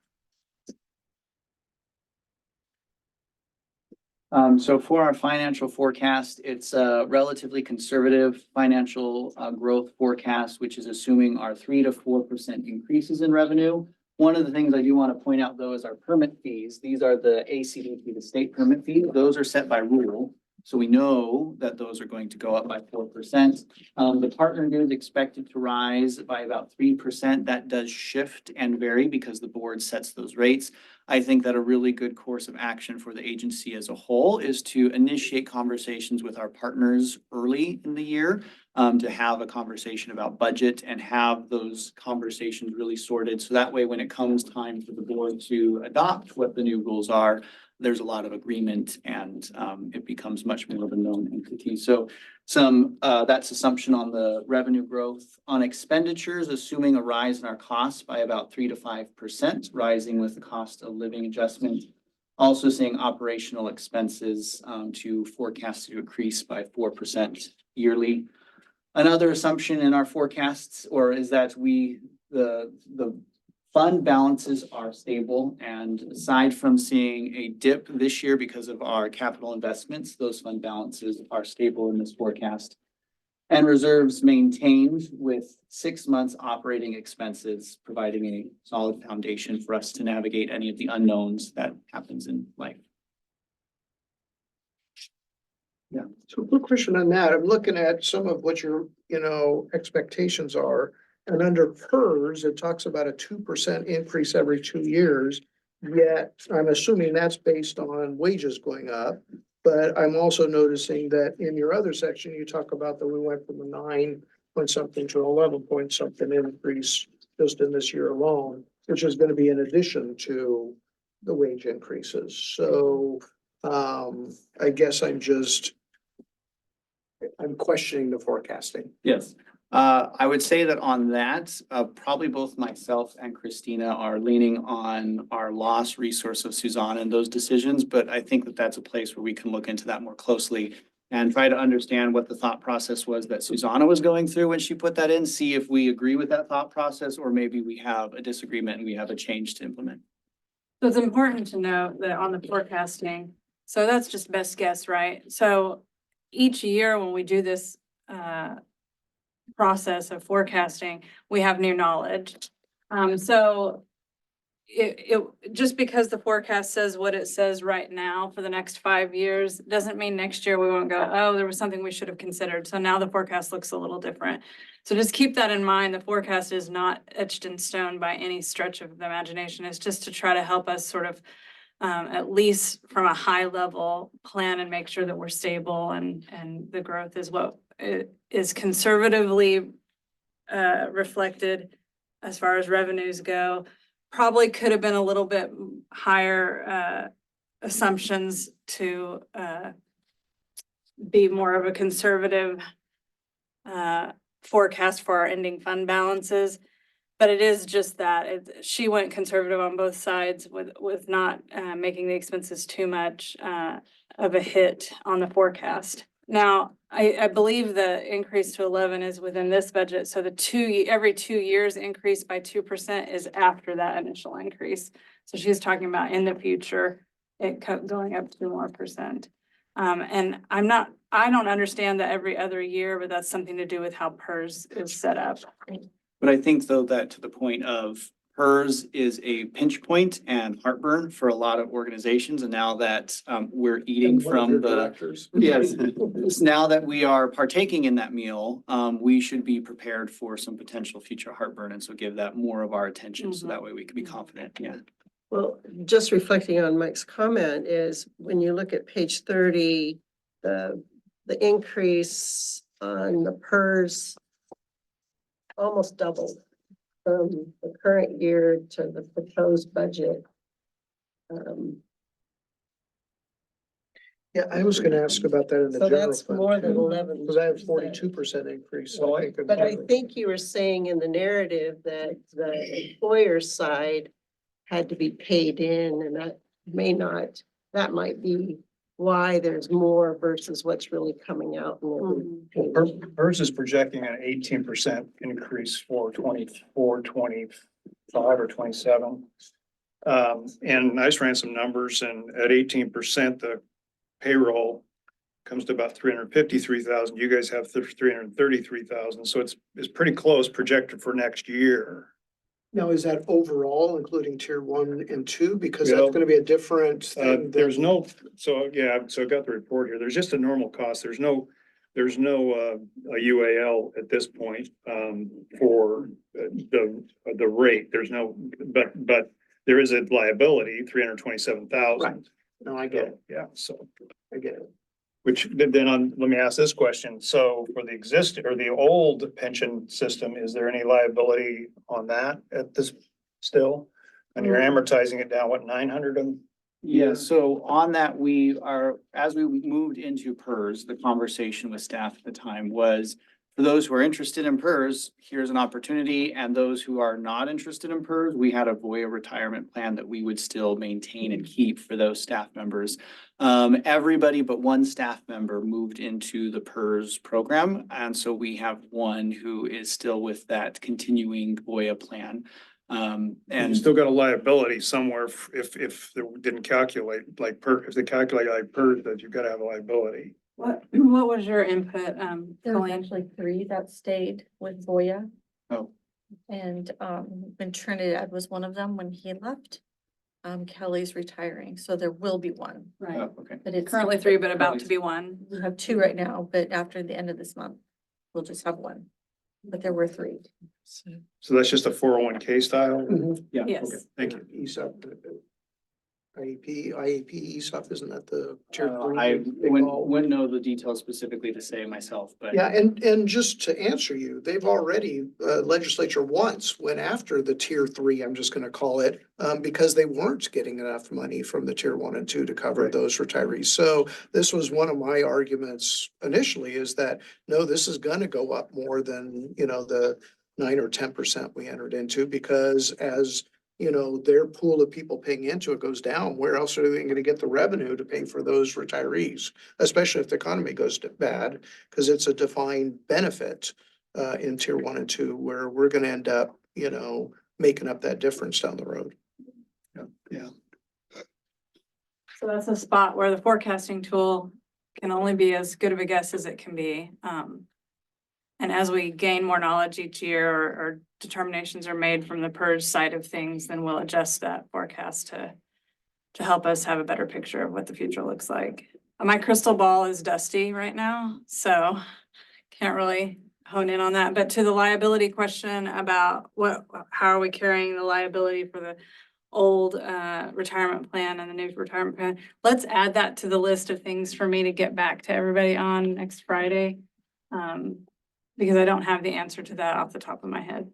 So for our financial forecast, it's a relatively conservative financial growth forecast, which is assuming our 3 to 4% increases in revenue. One of the things I do want to point out though is our permit fees. These are the ACDP, the state permit fees. Those are set by rule. So we know that those are going to go up by 4%. The partner dues expected to rise by about 3%. That does shift and vary because the board sets those rates. I think that a really good course of action for the agency as a whole is to initiate conversations with our partners early in the year, to have a conversation about budget and have those conversations really sorted. So that way, when it comes time for the board to adopt what the new rules are, there's a lot of agreement and it becomes much more of a known entity. So that's assumption on the revenue growth. On expenditures, assuming a rise in our costs by about 3 to 5%, rising with the cost of living adjustment. Also seeing operational expenses to forecast to increase by 4% yearly. Another assumption in our forecasts is that the Fund balances are stable, and aside from seeing a dip this year because of our capital investments, those fund balances are stable in this forecast. And reserves maintained with 6 months operating expenses, providing a solid foundation for us to navigate any of the unknowns that happens in life. So quick question on that. I'm looking at some of what your, expectations are. And under PERS, it talks about a 2% increase every 2 years. Yet I'm assuming that's based on wages going up. But I'm also noticing that in your other section, you talk about that we went from a 9 point something to 11 point something increase just in this year alone, which is going to be in addition to the wage increases. So I guess I'm questioning the forecasting. Yes. I would say that on that, probably both myself and Christina are leaning on our loss resource of Suzanne in those decisions, but I think that that's a place where we can look into that more closely and try to understand what the thought process was that Susanna was going through when she put that in, see if we agree with that thought process, or maybe we have a disagreement and we have a change to implement. So it's important to note that on the forecasting, so that's just best guess, right? So each year when we do this process of forecasting, we have new knowledge. So it just because the forecast says what it says right now for the next 5 years, doesn't mean next year we won't go, oh, there was something we should have considered. So now the forecast looks a little different. So just keep that in mind. The forecast is not etched in stone by any stretch of the imagination. It's just to try to help us sort of at least from a high level plan and make sure that we're stable and the growth is what is conservatively reflected as far as revenues go. Probably could have been a little bit higher assumptions to be more of a conservative forecast for our ending fund balances. But it is just that she went conservative on both sides with not making the expenses too much of a hit on the forecast. Now, I believe the increase to 11 is within this budget. So every 2 years increase by 2% is after that initial increase. So she's talking about in the future, it going up 2 more percent. And I don't understand that every other year, but that's something to do with how PERS is set up. But I think though that to the point of PERS is a pinch point and heartburn for a lot of organizations. And now that we're eating from the, yes, now that we are partaking in that meal, we should be prepared for some potential future heartburn. And so give that more of our attention. So that way we can be confident. Yeah. Well, just reflecting on Mike's comment is when you look at page 30, the increase on the PERS almost doubled from the current year to the proposed budget. Yeah, I was gonna ask about that in the So general that's fund, more than too, 11. because I have 42% increase. So I think But I think you were saying in the narrative that the employer side had to be paid in, and that might be why there's more versus what's really coming out. PERS is projecting an 18% increase for 24, 25 or 27. And I just ran some numbers, and at 18%, the payroll comes to about 353,000. You guys have 333,000. So it's pretty close projected for next year. Now, is that overall, including tier 1 and 2? Because that's gonna be a different thing. There's no, so I got the report here. There's just a normal cost. There's no a UAL at this point for the rate. There's no, but there is a liability, 327,000. Right. No, I get it. Yeah, so I get it. which then let me ask this question. So for the existing or the old pension system, is there any liability on that at this still? And you're amortizing it down, what, 900? Yeah, so on that, as we moved into PERS, the conversation with staff at the time was, for those who are interested in PERS, here's an opportunity, and those who are not interested in PERS, we had a Voya retirement plan that we would still maintain and keep for those staff members. Everybody but one staff member moved into the PERS program, and so we have one who is still with that continuing Voya plan. You And still got a liability somewhere if they didn't calculate if they calculate like PERS, that you've got to have a liability. What was your input, There were Colleen? actually 3 that stayed with Voya. Oh. And, and Trinidad was one of them when he left. Kelly's retiring, so there will be one, Right. oh, okay. but it's. Currently 3, but about to be 1. We have 2 right now, but after the end of this month, we'll just have 1. But there were 3. So that's just a 401k style? Yeah. Yes. Okay, thank you. ESOP, IAP, ESOP, isn't that the? tier three I they call- wouldn't know the details specifically to say myself, but. Yeah, and just to answer you, they've already, legislature once went after the tier 3, I'm just gonna call it, because they weren't getting enough money from the tier 1 and 2 to cover Right. those retirees. So this was one of my arguments initially, is that, no, this is gonna go up more than, the 9 or 10% we entered into, because as their pool of people paying into it goes down, where else are they gonna get the revenue to pay for those retirees? Especially if the economy goes bad, because it's a defined benefit in tier 1 and 2, where we're gonna end up, making up that difference down the road. Yeah. So that's a spot where the forecasting tool can only be as good of a guess as it can be. And as we gain more knowledge each year or determinations are made from the PERS side of things, then we'll adjust that forecast to help us have a better picture of what the future looks like. My crystal ball is dusty right now, so can't really hone in on that. But to the liability question about how are we carrying the liability for the old retirement plan and the new retirement plan? Let's add that to the list of things for me to get back to everybody on next Friday. Because I don't have the answer to that off the top of my head.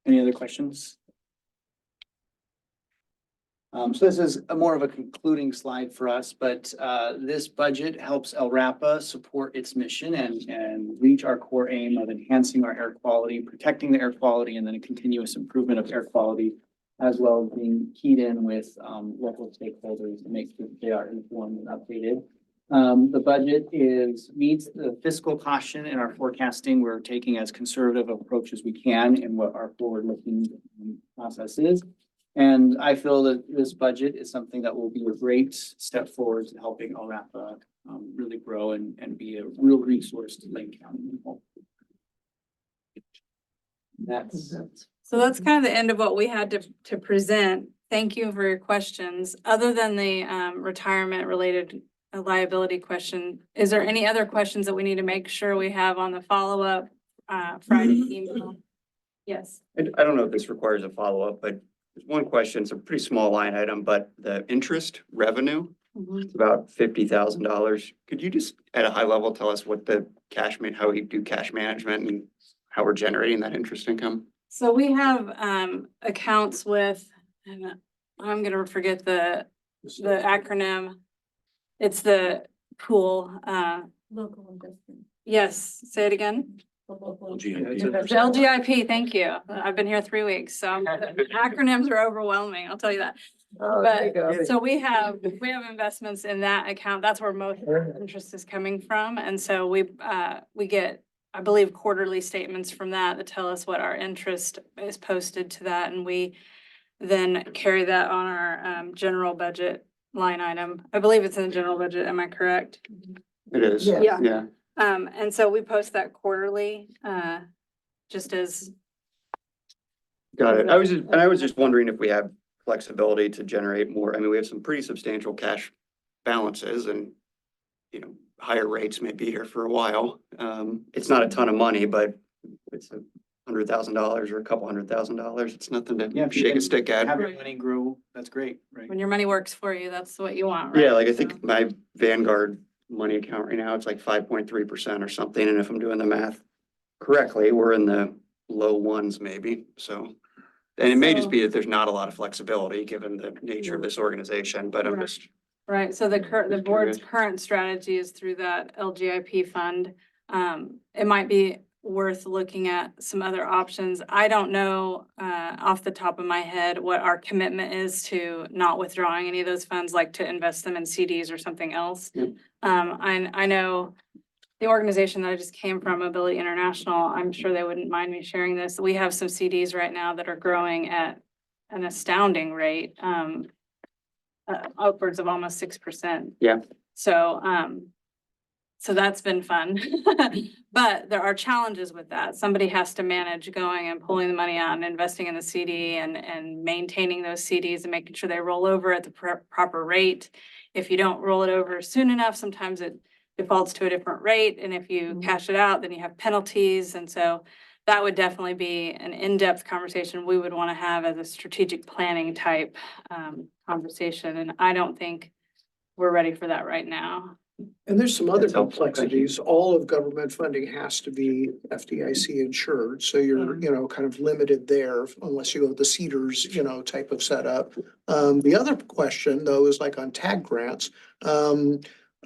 Any other questions? So this is more of a concluding slide for us, but this budget helps El Rapa support its mission and reach our core aim of enhancing our air quality, protecting the air quality, and then a continuous improvement of air quality, as well as being keyed in with local stakeholders to make sure that they are informed and updated. The budget meets the fiscal caution in our forecasting. We're taking as conservative approach as we can in what our forward-looking process is. And I feel that this budget is something that will be a great step forward to helping El Rapa really grow and be a real resource to Lake County. So that's kind of the end of what we had to present. Thank you for your questions. Other than the retirement related liability question, is there any other questions that we need to make sure we have on the follow-up Friday email? Yes. I don't know if this requires a follow-up, but there's one question. It's a pretty small line item, but the interest revenue, it's about $50,000. Could you just at a high level tell us what the how we do cash management and how we're generating that interest income? So we have accounts with, and I'm gonna forget the acronym. It's the pool, Local investment. yes, say it again. Oh, The LGIP, thank you. I've been here 3 weeks, so acronyms are overwhelming, I'll tell you that. Oh, there you go. So we have investments in that account. That's where most of our interest is coming from. And so we get, I believe, quarterly statements from that tell us what our interest is posted to that. And we then carry that on our general budget line item. I believe it's in the general budget. Am I correct? It is. Yeah. Yeah. And so we post that quarterly, just as. Got it. I was just wondering if we have flexibility to generate more. I mean, we have some pretty substantial cash balances and, higher rates may be here for a while. It's not a ton of money, but it's $100,000 or a couple $100,000. It's nothing Yeah, to if you shake a can stick at. Have your money grow, that's great, right? When your money works for you, that's what you want, right? Yeah, like I So- think my Vanguard money account right now, it's like 5.3% or something. And if I'm doing the math correctly, we're in the low ones maybe. So, and it may just be that there's not a lot of flexibility given the nature of this organization, but I'm Right. just. Right, so the board's curious. current strategy is through that LGIP fund. It might be worth looking at some other options. I don't know, off the top of my head, what our commitment is to not withdrawing any of those funds, like to invest them in CDs or something else. Yep. I know the organization that I just came from, Mobility International, I'm sure they wouldn't mind me sharing this. We have some CDs right now that are growing at an astounding rate, upwards of almost 6%. Yeah. So, so that's been fun. But there are challenges with that. Somebody has to manage going and pulling the money out and investing in the CD and maintaining those CDs and making sure they roll over at the proper rate. If you don't roll it over soon enough, sometimes it defaults to a different rate. And if you cash it out, then you have penalties. And so that would definitely be an in-depth conversation we would want to have as a strategic planning type conversation. And I don't think we're ready for that right now. And there's some other That's helpful. Thank you. complexities. All of government funding has to be FDIC insured, so you're, you know, kind of limited there unless you go with the Cedars, you know, type of setup. The other question though is like on tag grants.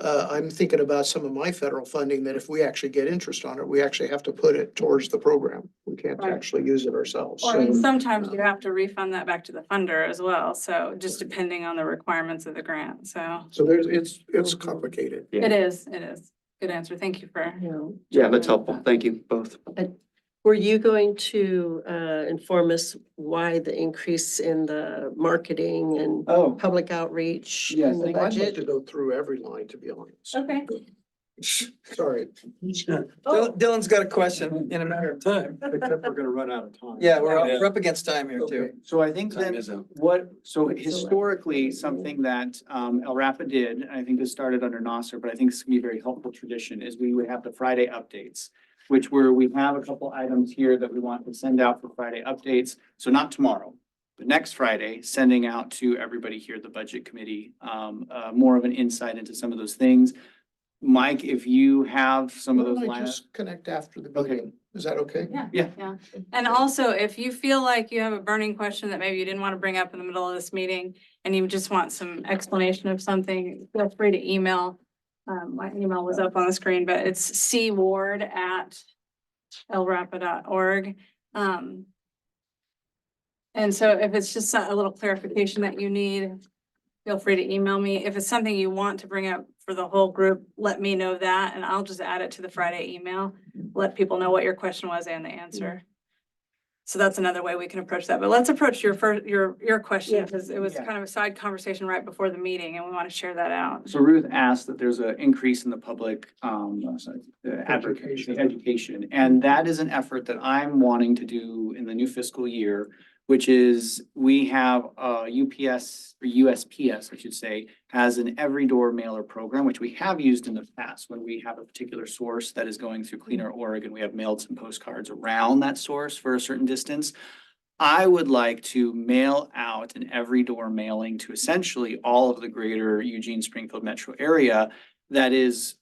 I'm thinking about some of my federal funding that if we actually get interest on it, we actually have to put it towards the program. We can't Right. actually use it ourselves. Or So, sometimes you have to refund that back to the funder as well. So just depending on the requirements of the grant. So so there's, it's complicated. it is. Good answer. Thank you for. Yeah, that's helpful. Thank you both. Were you going to inform us why the increase in the marketing and Oh, public outreach Yes, in the thank I'd love budget? to go through every line, to be honest. Okay. Sorry. Dylan's got a question in a matter of time. Except we're gonna run out of time. Yeah, we're up against time here too. so I think Time that is up. so historically, something that El Rapa did, and I think this started under Nasser, but I think this can be a very helpful tradition, is we would have the Friday updates, which we have a couple items here that we want to send out for Friday updates. So not tomorrow, but next Friday, sending out to everybody here at the Budget Committee, more of an insight into some of those things. Mike, if you have some of Why those don't I lineups. just connect after the Okay. meeting? Is that okay? Yeah. And also, if you feel like you have a burning question that maybe you didn't want to bring up in the middle of this meeting and you just want some explanation of something, feel free to email. My email was up on the screen, but it's cward@lrapa.org. And so if it's just a little clarification that you need, feel free to email me. If it's something you want to bring up for the whole group, let me know that, and I'll just add it to the Friday email. Let people know what your question was and the answer. So that's another way we can approach that. But let's approach your question, Yeah. because it was Yeah. kind of a side conversation right before the meeting, and we want to share that out. So Ruth asked that there's an increase in the public, education. And that is an effort that I'm wanting to do in the new fiscal year, which is we have UPS or USPS, I should say, has an every door mailer program, which we have used in the past when we have a particular source that is going through Cleaner Org and we have mailed some postcards around that source for a certain distance. I would like to mail out an every door mailing to essentially all of the greater Eugene Springfield metro area that is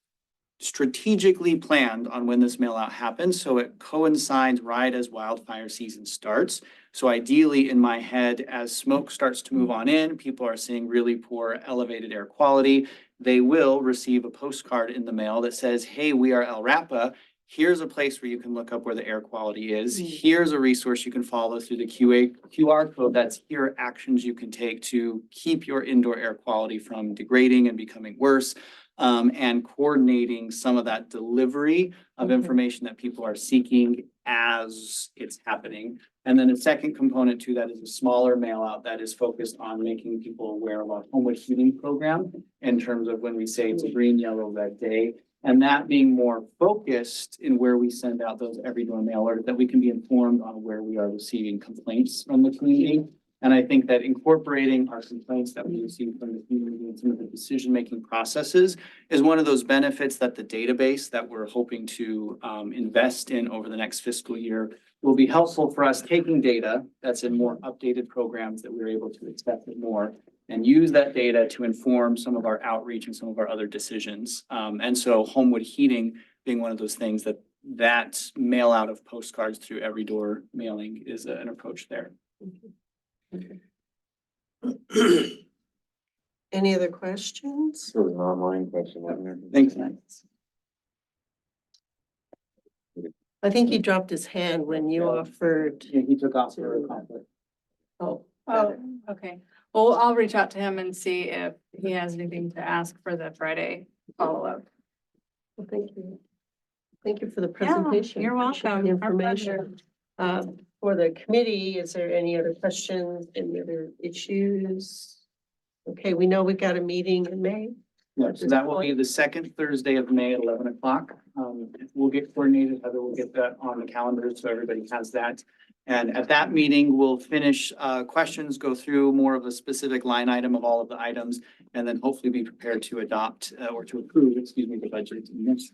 strategically planned on when this mail out happens, so it coincides right as wildfire season starts. So ideally, in my head, as smoke starts to move on in, people are seeing really poor elevated air quality. They will receive a postcard in the mail that says, hey, we are El Rapa. Here's a place where you can look up where the air quality is. Here's a resource you can follow through the QR code. That's here are actions you can take to keep your indoor air quality from degrading and becoming worse. And coordinating some of that delivery of information that people are seeking as it's happening. And then a second component to that is a smaller mail out that is focused on making people aware of our Homewood heating program in terms of when we say it's a green, yellow, red day. And that being more focused in where we send out those every door mailers, that we can be informed on where we are receiving complaints from the community. And I think that incorporating our complaints that we receive from the community and some of the decision-making processes is one of those benefits that the database that we're hoping to invest in over the next fiscal year will be helpful for us taking data that's in more updated programs that we're able to expect more and use that data to inform some of our outreach and some of our other decisions. And so Homewood heating being one of those things that mail out of postcards through every door mailing is an approach there. Any other questions? There was an online question, wasn't there? Thanks. I think he dropped his hand when you offered. Yeah, he took off for a conflict. Oh, Oh, okay. Well, I'll reach out to him and see if he has anything to ask for the Friday follow-up. well, thank you. Thank you for the Yeah, presentation. you're Appreciate welcome. the Our pleasure. information. For the committee, is there any other questions, any other issues? Okay, we know we've got a meeting in May. Yeah, so that will be the second Thursday of May at 11 o'clock. We'll get coordinated, Heather will get that on the calendar, so everybody has that. And at that meeting, we'll finish questions, go through more of a specific line item of all of the items, and then hopefully be prepared to adopt or to approve, excuse me, the budget. Yes.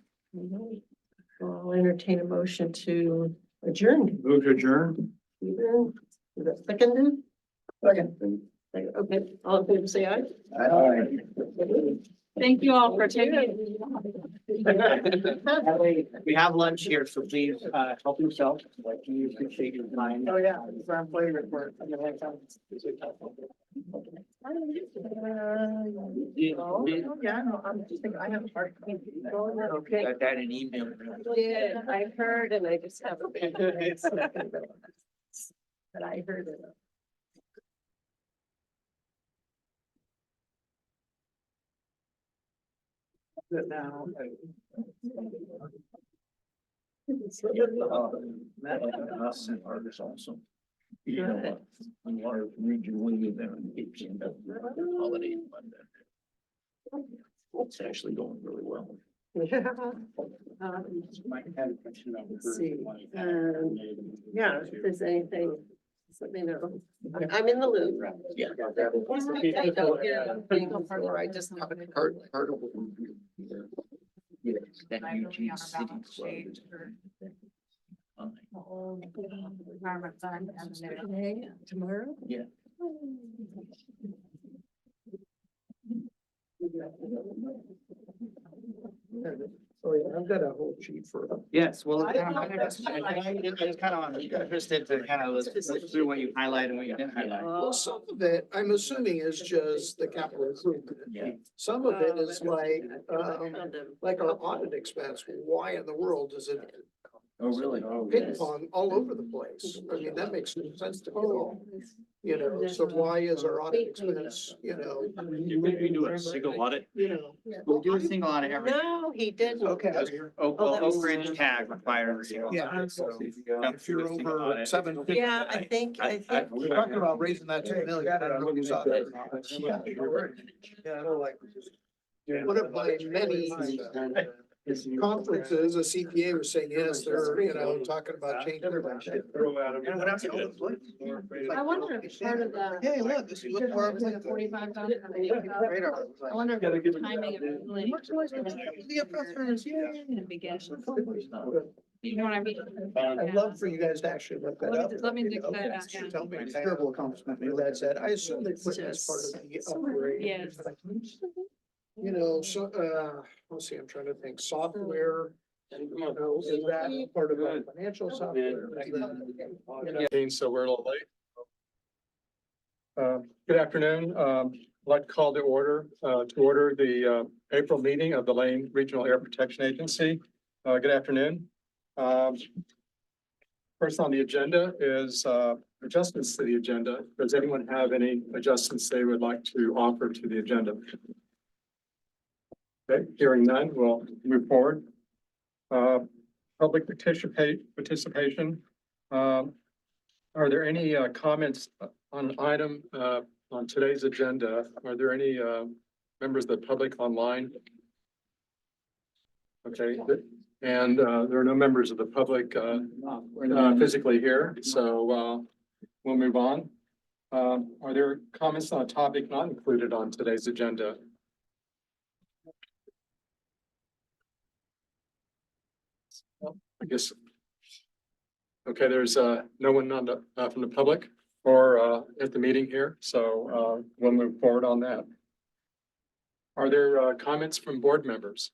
I'll entertain a motion to adjourn. Move to adjourn. Stephen, is that seconded? Second. Okay, all in favor, say aye. Thank you all for taking. We have lunch here, so please help yourself. Like, we appreciate your time. Oh, yeah, it's our flavor for it. Yeah, no, I'm just thinking, I have a hard. Okay. Got that in email. Yeah, I heard and I just haven't. But I heard it. Now. Also. You know what? I want to read your way there and get you into the holiday in London. It's actually going really well. Might have a question about Let's see, yeah, if there's anything, just let me know. I'm in the loop. Yeah. I don't get anything before I just. Part of what we do here. Yeah, that Eugene City Club. Today, tomorrow? Yeah. Oh, yeah, I've got a whole sheet for. Yes, well, I just kind of interested to kind of look through what you highlighted and what you didn't highlight. Well, some of it, I'm assuming is just the capital improvement. Yeah. Some of it is like our audit expense. Why in the world does it Oh, really? ping pong all over the place? I mean, that makes no sense to me at all. You know, so why is our audit expense, You do a single audit. you know? We do a single audit every. No, he didn't. Okay. Oak Ridge tag requires. Yeah. So If you're over 750. Yeah, I think. We're talking about raising that to $1 million. I don't know who's out there. Yeah, I don't like. One of my many conferences, a CPA was saying, yes, they're, talking about changing. I wonder if part of that. Hey, look, this is what we're. $45. I wonder if the timing of it really. You know what I mean? I'd love for you guys to actually look that up. Let me dig that out, yeah. Tell me, it's a terrible accomplishment, my dad said, I assume they put it as part of the upgrade. Yes. You know, so, let's see, I'm trying to think, software. Is that part of the financial software? So we're a little late. Good afternoon. I'd like to call to order the April meeting of the Lane Regional Air Protection Agency. Good afternoon. First on the agenda is adjustments to the agenda. Does anyone have any adjustments they would like to offer to the agenda? Okay, hearing none, we'll move forward. Public participation. Are there any comments on an item on today's agenda? Are there any members of the public online? Okay, and there are no members of the public physically here, so we'll move on. Are there comments on a topic not included on today's agenda? I guess. Okay, there's no one on the from the public or at the meeting here, so we'll move forward on that. Are there comments from board members?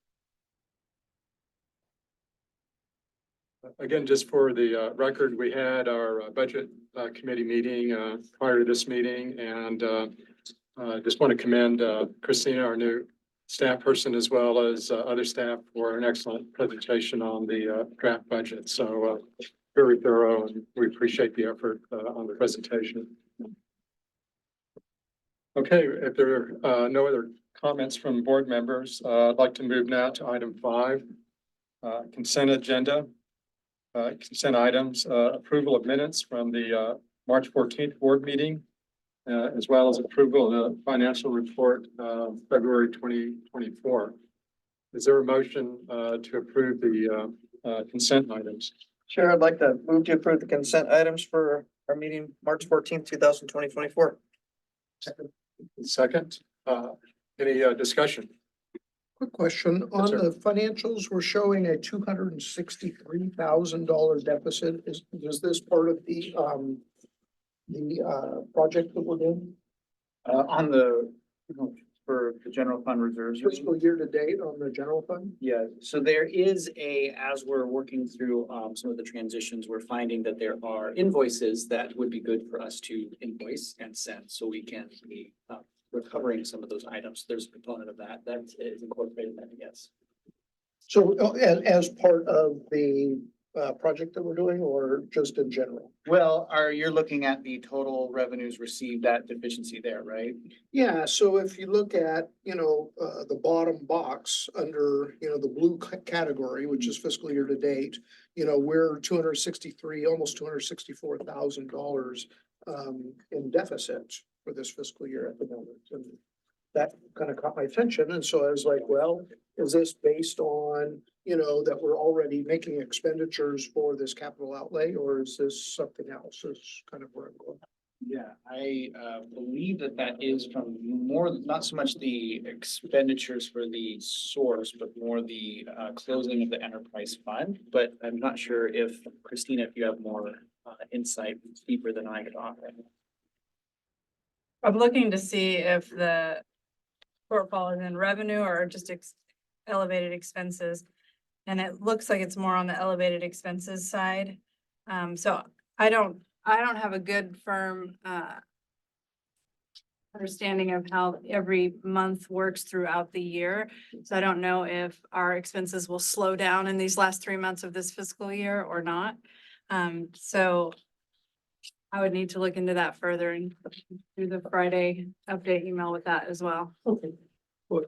Again, just for the record, we had our budget committee meeting prior to this meeting, and just want to commend Christina, our new staff person, as well as other staff for an excellent presentation on the draft budget. So very thorough, and we appreciate the effort on the presentation. Okay, if there are no other comments from board members, I'd like to move now to item 5. Consent agenda. Consent items, approval of minutes from the March 14th board meeting, as well as approval of the financial report, February 2024. Is there a motion to approve the consent items? Sure, I'd like to move to approve the consent items for our meeting, March 14th, 2024. Second, any discussion? Quick question, on sir. the financials, we're showing a $263,000 deficit. Is this part of the project that we're doing? On the, for the general fund reserves. Fiscal year to date on the general fund? Yeah, so there is as we're working through some of the transitions, we're finding that there are invoices that would be good for us to invoice and send, so we can be recovering some of those items. There's a component of that is incorporated in that, yes. So as part of the project that we're doing, or just in general? Well, you're looking at the total revenues received, that deficiency there, right? Yeah, so if you look at, the bottom box under, the blue category, which is fiscal year to date, we're almost $264,000 in deficit for this fiscal year at the moment. And that kind of caught my attention. And so I was like, well, is this based on, that we're already making expenditures for this capital outlay, or is this something else? Is kind of where I'm going. Yeah, I believe that is from more, not so much the expenditures for the source, but more the closing of the enterprise fund. But I'm not sure if, Christina, if you have more insight deeper than I could offer. I'm looking to see if the shortfall is in revenue or just elevated expenses. And it looks like it's more on the elevated expenses side. So I don't have a good firm understanding of how every month works throughout the year. So I don't know if our expenses will slow down in these last 3 months of this fiscal year or not. So I would need to look into that further and do the Friday update email with that as well. Okay. Well,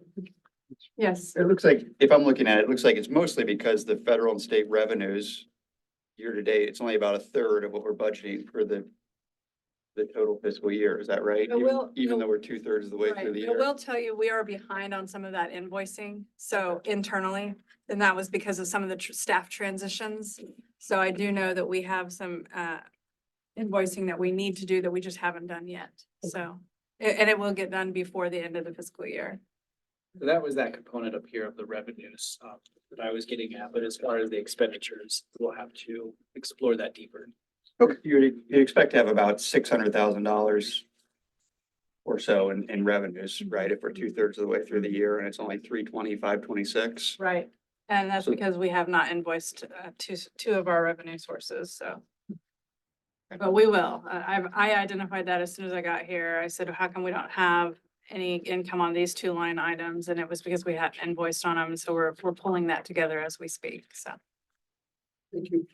Yes. it looks like, if I'm looking at it, it looks like it's mostly because the federal and state revenues year to date, it's only about a third of what we're budgeting for the total fiscal year. Is that right? It will- Even though we're 2/3 of the way Right. through the I year. will tell you, we are behind on some of that invoicing, so internally, and that was because of some of the staff transitions. So I do know that we have some invoicing that we need to do that we just haven't done yet. So, and it will get done before the end of the fiscal year. So that was that component up here of the revenues that I was getting at, but as far as the expenditures, we'll have to explore that deeper. You expect to have about $600,000 or so in revenues, right? If we're 2/3 of the way through the year and it's only 320, 526. Right. And that's So- because we have not invoiced two of our revenue sources, so. But we will. I identified that as soon as I got here. I said, how come we don't have any income on these two line items? And it was because we hadn't invoiced on them. So we're pulling that together as we speak, so. Thank you.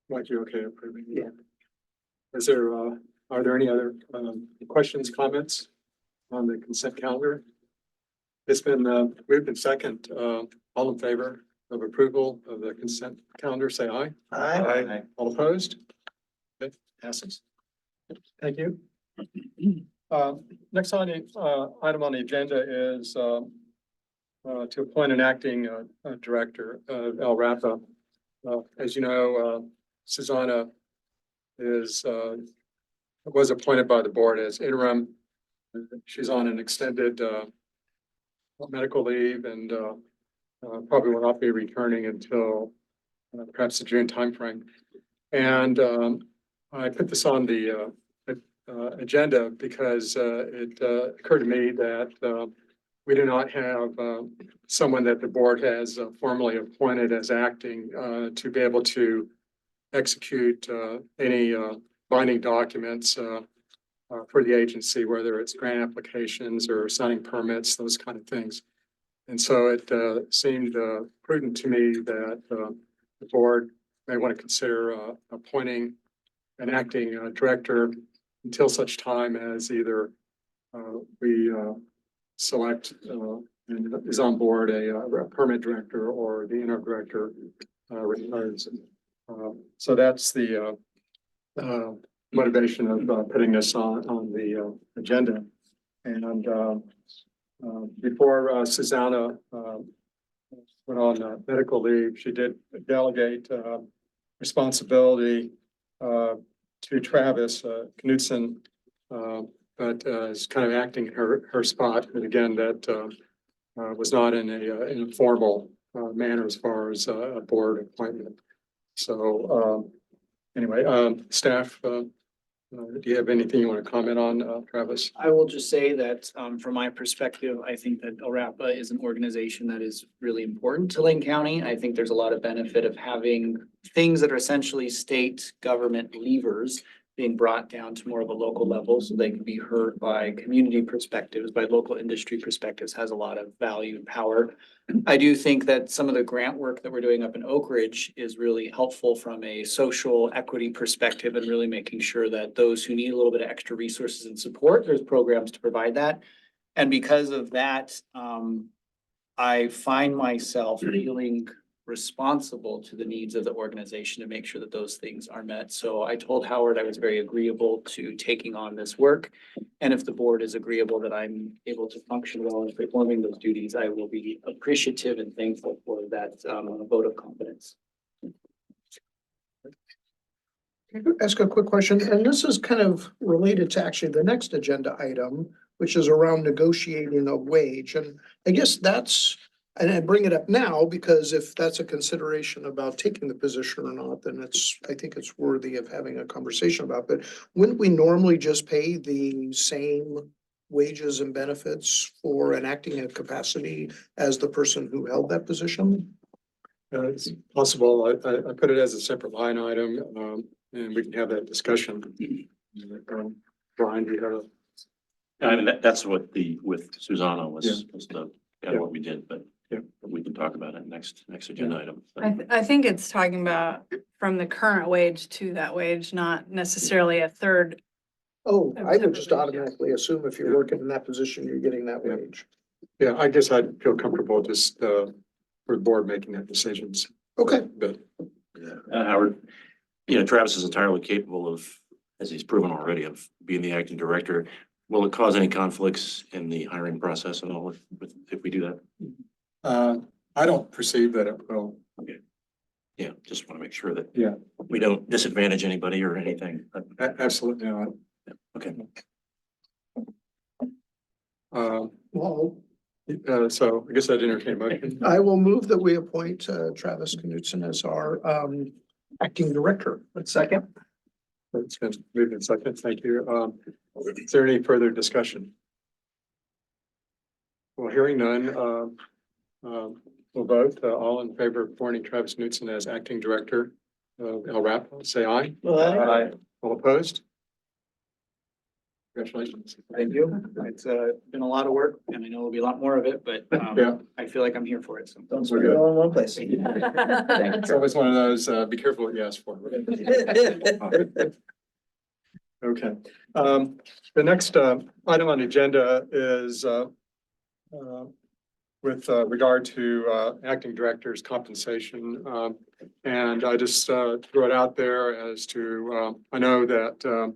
Mike, you okay approving? Yeah. Are there any other questions, comments on the consent calendar? It's been moved in second. All in favor of approval of the consent calendar, say aye. Aye. All opposed? Okay, passes. Thank you. Next item on the agenda is to appoint an acting director of El Rapa. As you know, Susanna was appointed by the board as interim. She's on an extended medical leave and probably will not be returning until perhaps the June timeframe. And I put this on the agenda because it occurred to me that we do not have someone that the board has formally appointed as acting to be able to execute any binding documents for the agency, whether it's grant applications or signing permits, those kind of things. And so it seemed prudent to me that the board may want to consider appointing an acting director until such time as either we select and is on board, a permit director or the interim director retires. So that's the motivation of putting this on the agenda. And before Susanna went on medical leave, she did delegate responsibility to Travis Knudsen, but is kind of acting in her spot. And again, that was not in a formal manner as far as a board appointment. So anyway, staff, do you have anything you want to comment on, Travis? I will just say that, from my perspective, I think that ORAPA is an organization that is really important to Lane County. I think there's a lot of benefit of having things that are essentially state government levers being brought down to more of a local level so they can be heard by community perspectives, by local industry perspectives, has a lot of value and power. I do think that some of the grant work that we're doing up in Oak Ridge is really helpful from a social equity perspective and really making sure that those who need a little bit of extra resources and support, there's programs to provide that. And because of that, I find myself feeling responsible to the needs of the organization to make sure that those things are met. So I told Howard I was very agreeable to taking on this work. And if the board is agreeable that I'm able to function well in performing those duties, I will be appreciative and thankful for that vote of confidence. Ask a quick question, and this is kind of related to actually the next agenda item, which is around negotiating a wage. And I guess that's, and I bring it up now because if that's a consideration about taking the position or not, then I think it's worthy of having a conversation about. But wouldn't we normally just pay the same wages and benefits for an acting capacity as the person who held that position? It's possible. I put it as a separate line item, and we can have that discussion. Brian, do you have a? I mean, that's what with Susanna was the, kind of what we did, but Yeah. we can talk about it next agenda item. I think it's talking about from the current wage to that wage, not necessarily a third. Oh, I would just automatically assume if you're working in that position, you're getting that Yeah. wage. Yeah, I guess I'd feel comfortable just for the board making that decisions. Okay. But Howard, Travis is entirely capable of, as he's proven already, of being the acting director. Will it cause any conflicts in the hiring process at all if we do that? I don't perceive that it will. Yeah, just want to make sure that Yeah. we don't disadvantage anybody or anything. Absolutely not. Okay. Well, So I guess I'd entertain a motion. I will move that we appoint Travis Knudsen as our acting director. Second. It's been moved in second. Thank you. Is there any further discussion? Well, hearing none, we'll vote. All in favor of appointing Travis Knudsen as acting director of LRAP, say aye. Aye. All opposed? Congratulations. Thank you. It's been a lot of work and I know there'll be a lot more of it, but Yeah. I feel like I'm here for it. So. Don't spread it all in one place. It's always one of those, be careful what you ask for. Okay, the next item on the agenda is with regard to acting director's compensation. And I just threw it out there as to, I know that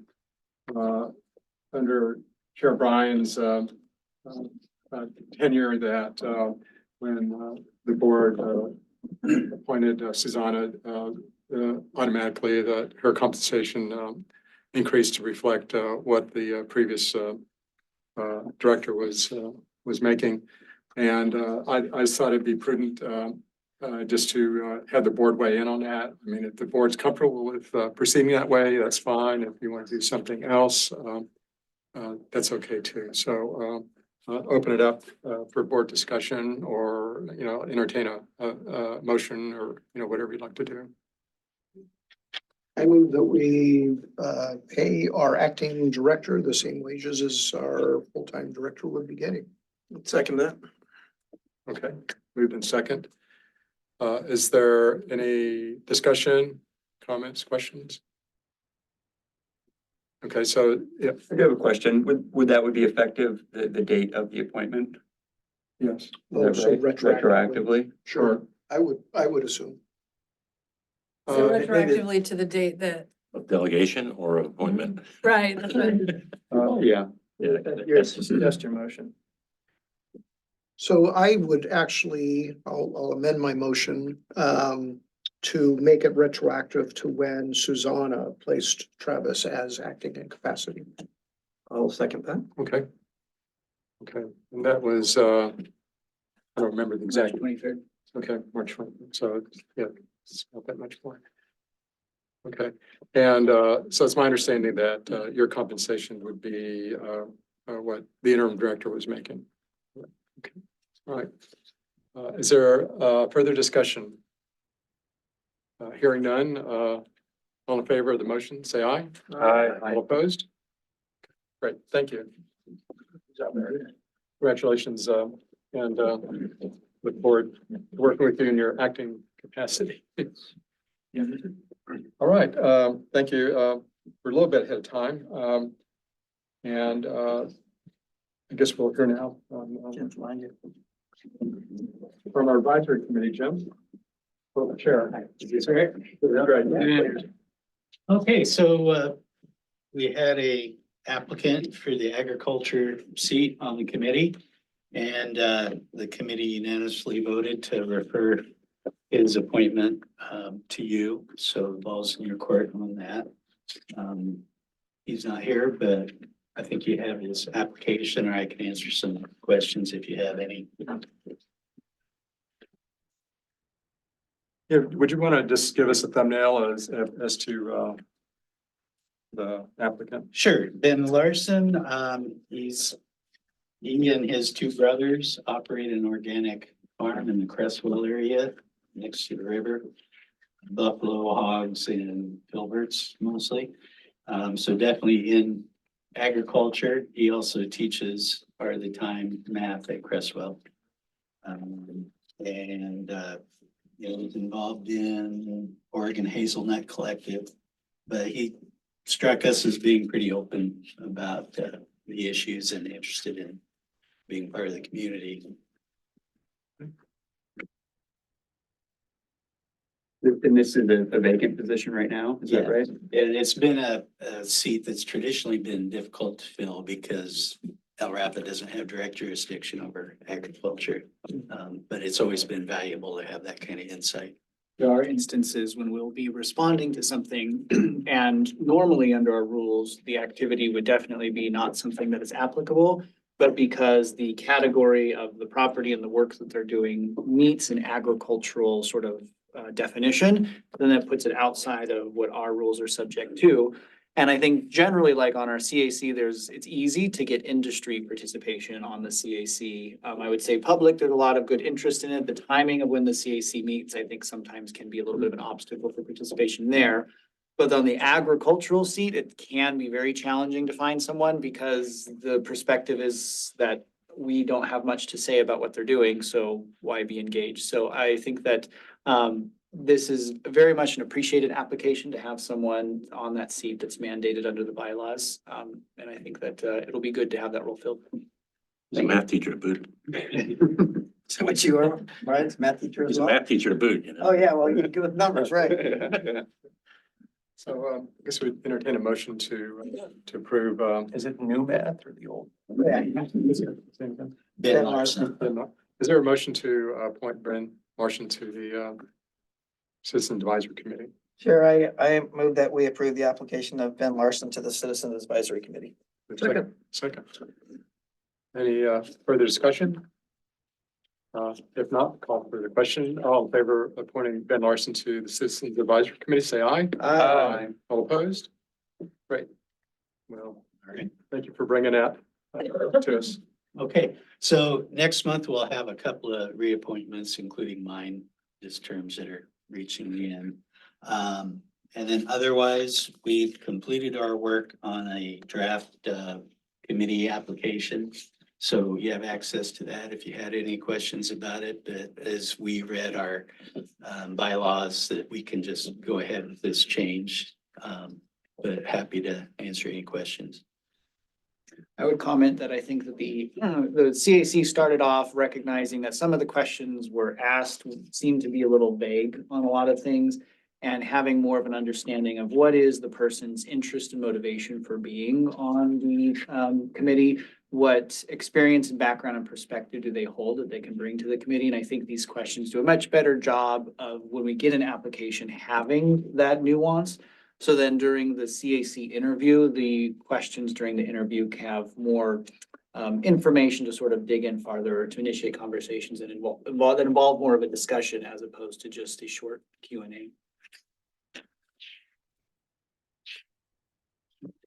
under Chair Bryan's tenure that when the board appointed Susanna, automatically that her compensation increased to reflect what the previous director was making. And I thought it'd be prudent just to have the board weigh in on that. I mean, if the board's comfortable with proceeding that way, that's fine. If you want to do something else, that's okay too. So open it up for board discussion or, entertain a motion or, whatever you'd like to do. I move that we pay our acting director the same wages as our full-time director would be getting. Second that. Okay, moved in second. Is there any discussion, comments, questions? Okay, so, yeah, I do have a question. Would that be effective, the date of the appointment? Yes. Oh, so Retroactively? Sure, I would assume. So maybe- retroactively to the date that, Of delegation or of appointment? right, that's what- Yeah. Yes, suggest your motion. So I would actually, I'll amend my motion, to make it retroactive to when Susanna placed Travis as acting in capacity. I'll second that. Okay. Okay, and that was, I don't remember the exact. 23rd. Okay, March 20, so, yeah, it's not that much more. Okay, and, so it's my understanding that, your compensation would be, what the interim director was making. Okay, all right. Is there, further discussion? Hearing none, all in favor of the motion, say aye. All opposed? Great, thank you. Congratulations, and look forward to working with you in your acting capacity. All right, thank you. We're a little bit ahead of time. And I guess we'll hear now from our advisory committee, Jim. Well, the chair. Okay, so we had a applicant for the agriculture seat on the committee. And the committee unanimously voted to refer his appointment to you. So the ball's in your court on that. He's not here, but I think you have his application, or I can answer some questions if you have any. Yeah, would you want to just give us a thumbnail as to the applicant? Sure, Ben Larson, he and his two brothers operate an organic farm in the Cresswell area next to the river. Buffalo, hogs, and filberts mostly. So definitely in agriculture. He also teaches part of the time math at Cresswell. He's involved in Oregon Hazelnut Collective, but he struck us as being pretty open about the issues and interested in being part of the community. And this is a vacant position right now, is that Yeah. right? And it's been a seat that's traditionally been difficult to fill because El Rapa doesn't have direct jurisdiction over agriculture. But it's always been valuable to have that kind of insight. There are instances when we'll be responding to something and normally under our rules, the activity would definitely be not something that is applicable. But because the category of the property and the work that they're doing meets an agricultural sort of definition, then that puts it outside of what our rules are subject to. And I think generally, like on our CAC, it's easy to get industry participation on the CAC. I would say public, there's a lot of good interest in it. The timing of when the CAC meets, I think sometimes can be a little bit of an obstacle for participation there. But on the agricultural seat, it can be very challenging to find someone because the perspective is that we don't have much to say about what they're doing, so why be engaged? So I think that this is very much an appreciated application to have someone on that seat that's mandated under the bylaws. And I think that it'll be good to have that role filled. He's a math teacher to boot. Is that what you are, Brian's math teacher He's as a well? math teacher to boot, you know? Oh, yeah, well, you're good with numbers, right? So I guess we entertain a motion to approve. Is it new math or the old? Ben Larson. Is there a motion to appoint Ben Larson to the Citizen Advisory Committee? Sure, I move that we approve the application of Ben Larson to the Citizens Advisory Committee. Second. Any further discussion? If not, call for the question. All in favor of appointing Ben Larson to the Citizens Advisory Committee, say aye. Aye. All opposed? Great. Well, All right. thank you for bringing that to us. Okay, so next month we'll have a couple of reappointments, including mine, just terms that are reaching the end. And then otherwise, we've completed our work on a draft committee application. So you have access to that if you had any questions about it. But as we read our bylaws, that we can just go ahead with this change. But happy to answer any questions. I would comment that I think that the CAC started off recognizing that some of the questions were asked seemed to be a little vague on a lot of things. And having more of an understanding of what is the person's interest and motivation for being on the committee? What experience and background and perspective do they hold that they can bring to the committee? And I think these questions do a much better job of when we get an application, having that nuance. So then during the CAC interview, the questions during the interview have more information to sort of dig in farther, to initiate conversations that involve more of a discussion as opposed to just a short Q&A.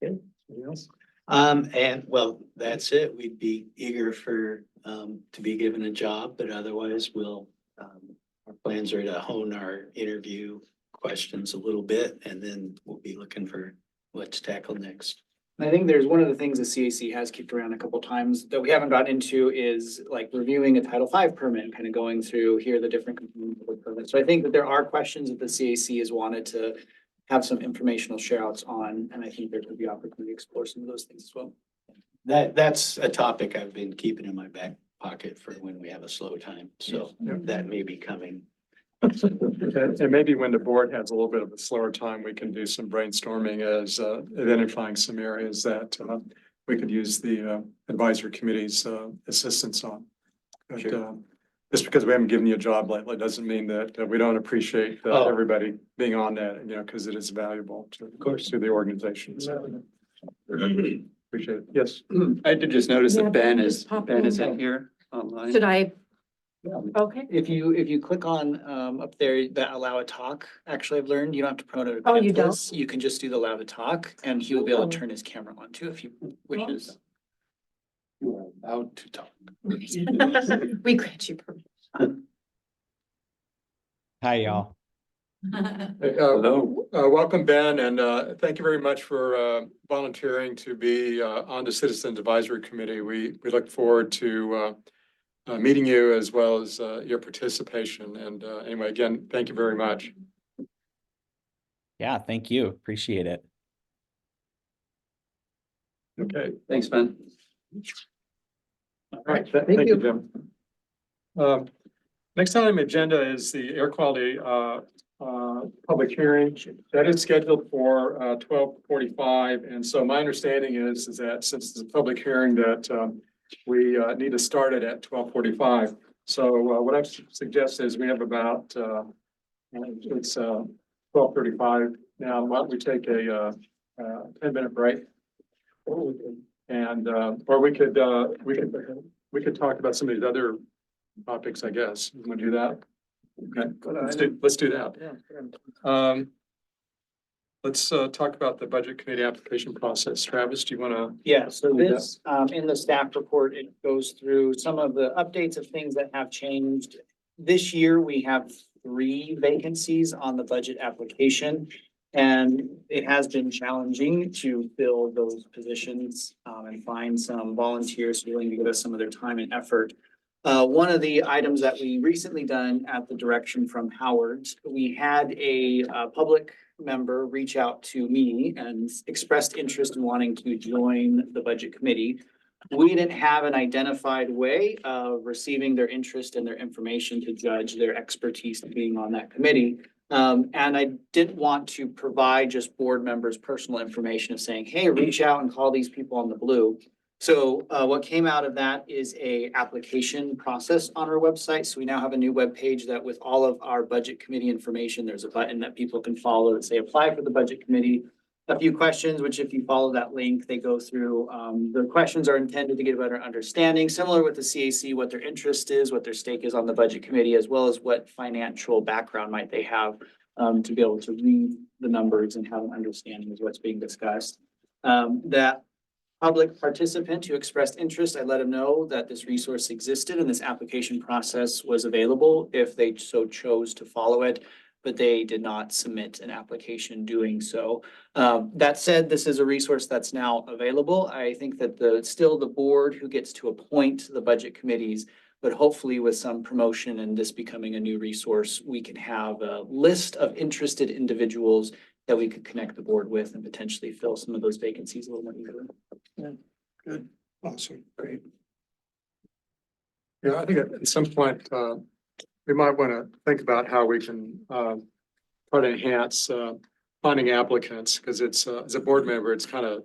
Okay, anything else? And well, that's it. We'd be eager for, to be given a job, but otherwise we'll, our plans are to hone our interview questions a little bit, and then we'll be looking for what's tackled next. I think there's one of the things the CAC has kicked around a couple times that we haven't gotten into is like reviewing a Title V permit, kind of going through here the different components of the permit. So I think that there are questions that the CAC has wanted to have some informational share outs on, and I think there could be opportunity to explore some of those things as well. That's a topic I've been keeping in my back pocket for when we have a slow time, so that may be coming. And maybe when the board has a little bit of a slower time, we can do some brainstorming as identifying some areas that we could use the advisory committee's assistance on. But, Sure. Just because we haven't given you a job lately doesn't mean that we don't appreciate Oh. everybody being on that, you know, because it is valuable to, of course, to the organization. So appreciate it. Yes. I did just notice Yeah, that Ben just is, pop Ben is in. in here online. Should I? Okay. If you click on up there that allow a talk, actually I've learned you don't have to promote it. Oh, you don't? You can just do the allow a talk and he will be able to Oh. turn his camera on too if he wishes. You are allowed to talk. We grant you permission. Hi, y'all. Hello. Welcome, Ben, and thank you very much for volunteering to be on the Citizens Advisory Committee. We look forward to meeting you as well as your participation. And anyway, again, thank you very much. Yeah, thank you. Appreciate it. Okay. Thanks, Ben. All right, thank you, Jim. Next item on the agenda is the air quality public hearing. That is scheduled for 12:45. And so my understanding is that since it's a public hearing that we need to start it at 12:45. So what I suggest is we have about it's 12:35 now. Why don't we take a 10-minute break? And or we could talk about some of these other topics, I guess. You want to do that? Okay, let's do that. Let's talk about the budget committee application process. Travis, do you want to? Yeah, so this, in the staff report, it goes through some of the updates of things that have changed. This year, we have 3 vacancies on the budget application. And it has been challenging to fill those positions, and find some volunteers willing to give us some of their time and effort. One of the items that we recently done at the direction from Howard, we had a public member reach out to me and expressed interest in wanting to join the budget committee. We didn't have an identified way of receiving their interest and their information to judge their expertise in being on that committee. And I didn't want to provide just board members' personal information of saying, hey, reach out and call these people on the blue. So what came out of that is a application process on our website. So we now have a new webpage that with all of our budget committee information, there's a button that people can follow that say apply for the budget committee. A few questions, which if you follow that link, they go through. The questions are intended to get a better understanding, similar with the CAC, what their interest is, what their stake is on the budget committee, as well as what financial background might they have to be able to read the numbers and have an understanding of what's being discussed. That public participant who expressed interest, I let them know that this resource existed and this application process was available if they so chose to follow it, but they did not submit an application doing so. That said, this is a resource that's now available. I think that still the board who gets to appoint the budget committees, but hopefully with some promotion and this becoming a new resource, we can have a list of interested individuals that we could connect the board with and potentially fill some of those vacancies a little more easily. Good, awesome, great. Yeah, I think at some point, we might want to think about how we can, try to enhance, finding applicants, because it's, as a board member, it's kind of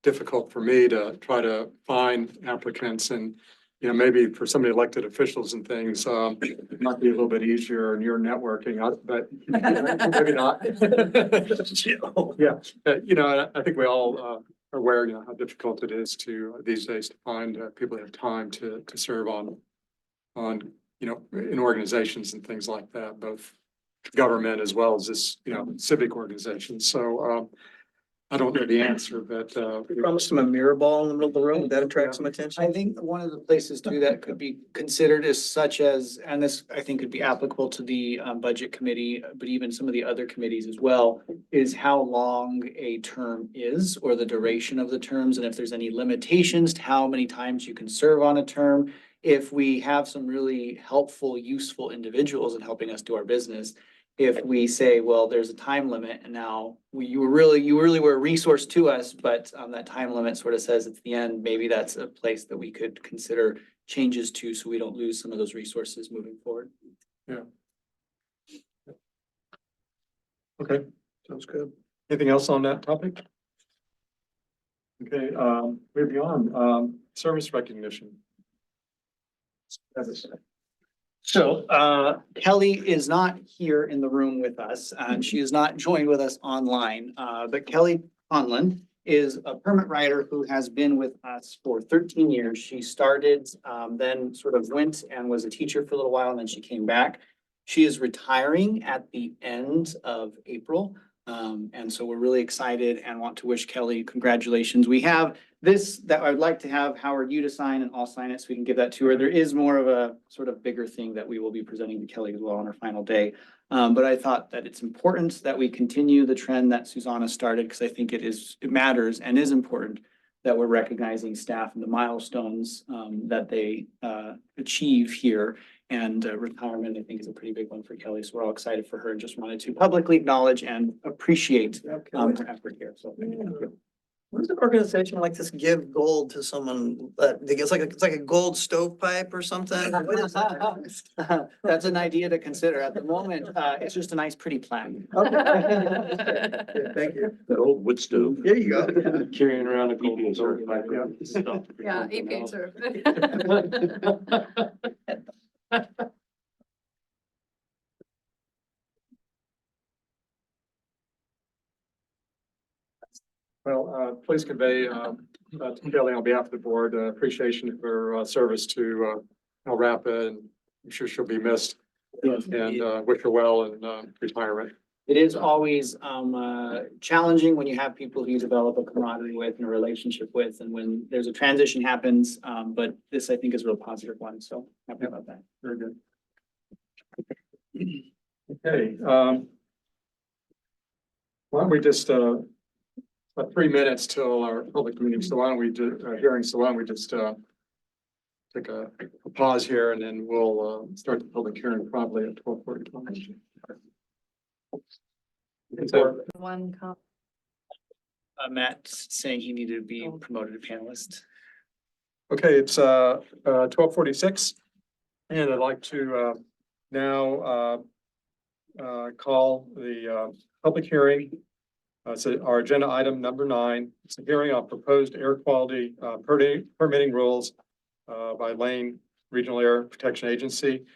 difficult for me to try to find applicants and, you know, maybe for some of the elected officials and things, it might be a little bit easier in your networking, but maybe not. Yeah, you know, I think we all, are aware, you know, how difficult it is to, these days, to find, people that have time to serve on, you know, in organizations and things like that, both government as well as this, you know, civic organizations. So, I don't know the answer, but, We promised them a mirror ball in the middle of the room. Would that attract some attention? I think one of the places too that could be considered is such as, and this I think could be applicable to the budget committee, but even some of the other committees as well, is how long a term is or the duration of the terms, and if there's any limitations to how many times you can serve on a term. If we have some really helpful, useful individuals in helping us do our business, if we say, well, there's a time limit and now you really were a resource to us, but that time limit sort of says it's the end, maybe that's a place that we could consider changes to, so we don't lose some of those resources moving forward. yeah. Okay, Sounds good. anything else on that topic? Okay, moving on, service recognition. So Kelly is not here in the room with us, and she is not joined with us online. But Kelly Conlon is a permit writer who has been with us for 13 years. She started, then sort of went and was a teacher for a little while, and then she came back. She is retiring at the end of April. And so we're really excited and want to wish Kelly congratulations. We have this that I would like to have Howard you to sign, and I'll sign it so we can give that to her. There is more of a sort of bigger thing that we will be presenting to Kelly as well on her final day. But I thought that it's important that we continue the trend that Susanna started, because I think it matters and is important that we're recognizing staff and the milestones that they achieve here. And retirement, I think, is a pretty big one for Kelly. So we're all excited for her and just wanted to publicly acknowledge and appreciate her effort here. So thank you. What does an organization like this give gold to someone that it's like a gold stovepipe or something? What is that? That's an idea to consider. At the moment, it's just a nice, pretty plaque. Thank you. That old wood stove. There you go. Carrying around a gold. Yeah, EPA serve. Well, please convey, to Kelly on behalf of the board, appreciation for her service to El Rapa, and I'm sure she'll be missed. And wish her well in retirement. It is always challenging when you have people who you develop a camaraderie with and a relationship with, and when there's a transition happens. But this, I think, is a real positive one. So happy about that. Very good. Okay, why don't we just, about 3 minutes till our public meeting, so why don't we do, hearing, so why don't we just, take a pause here, and then we'll, start the public hearing probably at 12:45. One cop. Matt saying he needed to be promoted to panelist. Okay, it's 12:46, and I'd like to now call the public hearing. So our agenda item number 9. It's a hearing on proposed air quality permitting rules by Lane Regional Air Protection Agency.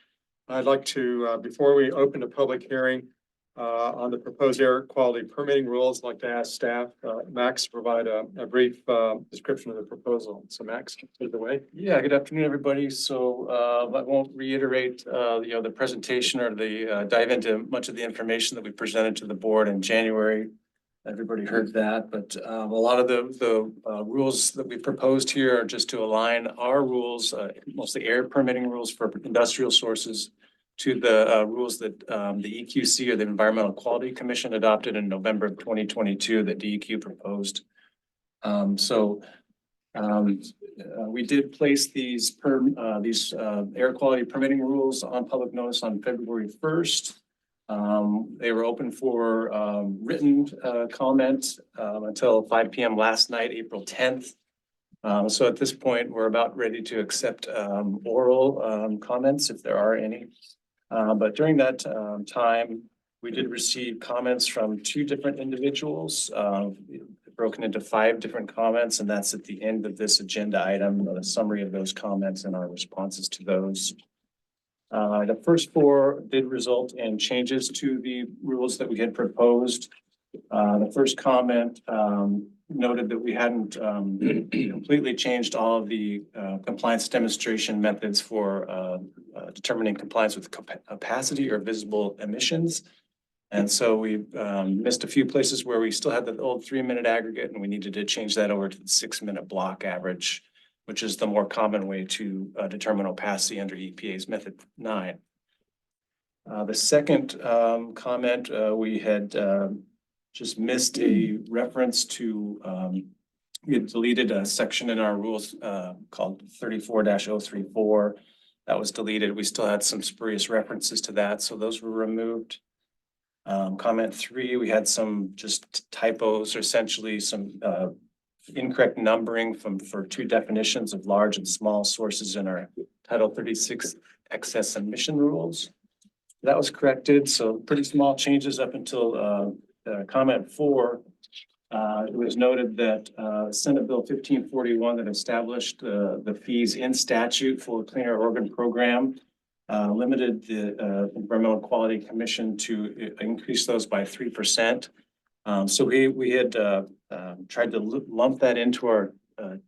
I'd like to, before we open the public hearing on the proposed air quality permitting rules, I'd like to ask staff, Max, to provide a brief description of the proposal. So Max, take it away. Yeah, good afternoon, everybody. So I won't reiterate, the presentation or dive into much of the information that we presented to the board in January. Everybody heard that, but a lot of the rules that we proposed here are just to align our rules, mostly air permitting rules for industrial sources, to the rules that the EQC, or the Environmental Quality Commission, adopted in November of 2022 that DEQ proposed. We did place these air quality permitting rules on public notice on February 1st. They were open for written comment until 5 p.m. last night, April 10th. So at this point, we're about ready to accept oral comments if there are any. But during that time, we did receive comments from 2 different individuals, broken into 5 different comments, and that's at the end of this agenda item, a summary of those comments and our responses to those. The first 4 did result in changes to the rules that we had proposed. The first comment noted that we hadn't completely changed all of the compliance demonstration methods for determining compliance with capacity or visible emissions. And so we missed a few places where we still had the old 3-minute aggregate, and we needed to change that over to the 6-minute block average, which is the more common way to determine opacity under EPA's method 9. The second comment, we had just missed a reference to, we had deleted a section in our rules called 34-034. That was deleted. We still had some spurious references to that, so those were removed. Comment 3, we had some just typos, or essentially some incorrect numbering for 2 definitions of large and small sources in our Title 36 excess emission rules. That was corrected, so pretty small changes up until comment 4. It was noted that Senate Bill 1541 that established the fees in statute for Cleaner Oregon program limited the Environmental Quality Commission to increase those by 3%. So we had tried to lump that into our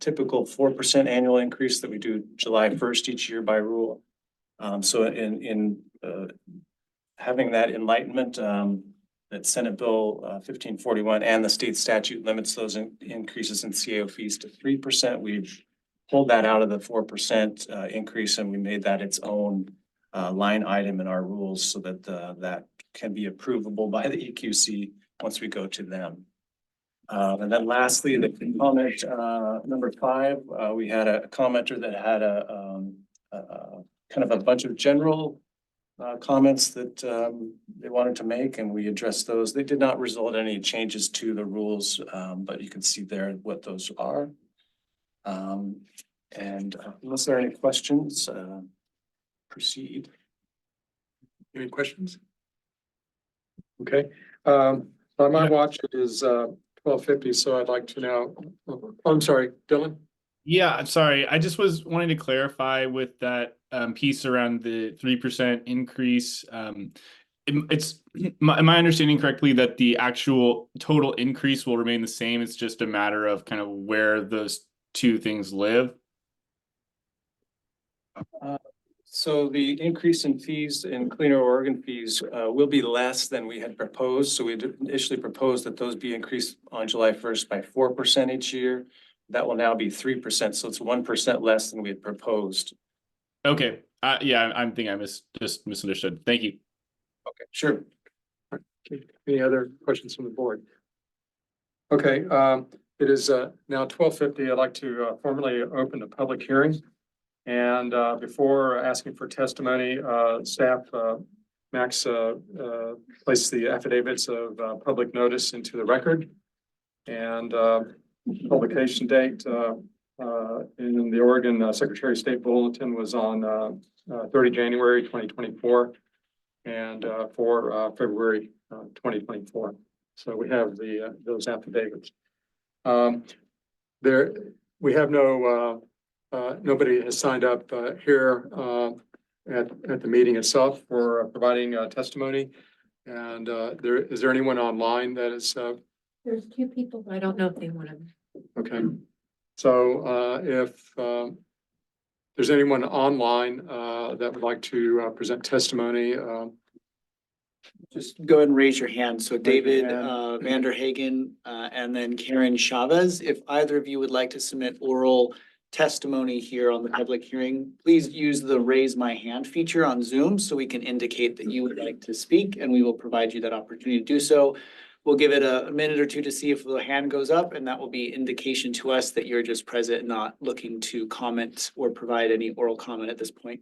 typical 4% annual increase that we do July 1st each year by rule. So in having that enlightenment, that Senate Bill 1541 and the state statute limits those increases in CAO fees to 3%. We've pulled that out of the 4% increase, and we made that its own line item in our rules so that that can be approvable by the EQC once we go to them. And then lastly, the comment number 5, we had a commenter that had a kind of a bunch of general comments that they wanted to make, and we addressed those. They did not result in any changes to the rules, but you can see there what those are. And unless there are any questions, proceed. Any questions? Okay, on my watch it is 12:50, so I'd like to now, I'm sorry, Dylan? Yeah, I'm sorry. I just was wanting to clarify with that piece around the 3% increase. It's am I understanding correctly that the actual total increase will remain the same? It's just a matter of kind of where those 2 things live? So the increase in fees in Cleaner Oregon fees will be less than we had proposed. So we initially proposed that those be increased on July 1st by 4% each year. That will now be 3%. So it's 1% less than we had proposed. Okay. Yeah, I'm thinking I just misunderstood. Thank you. Okay, sure. Okay. Any other questions from the board? Okay, it is now 12:50. I'd like to formally open the public hearing. And before asking for testimony, staff, Max placed the affidavits of public notice into the record. And publication date in the Oregon Secretary of State Bulletin was on 30 January 2024 and for February 2024. So we have those affidavits. We have nobody has signed up here at the meeting itself for providing testimony. And is there anyone online that is? There's 2 people, but I don't know if they want to. Okay, so if there's anyone online that would like to present testimony, Just go ahead and raise your hand. So David hand. Vanderhagen and then Karen Chavez. If either of you would like to submit oral testimony here on the public hearing, please use the raise my hand feature on Zoom so we can indicate that you would like to speak, and we will provide you that opportunity to do so. We'll give it a minute or 2 to see if the hand goes up, and that will be indication to us that you're just present, not looking to comment or provide any oral comment at this point.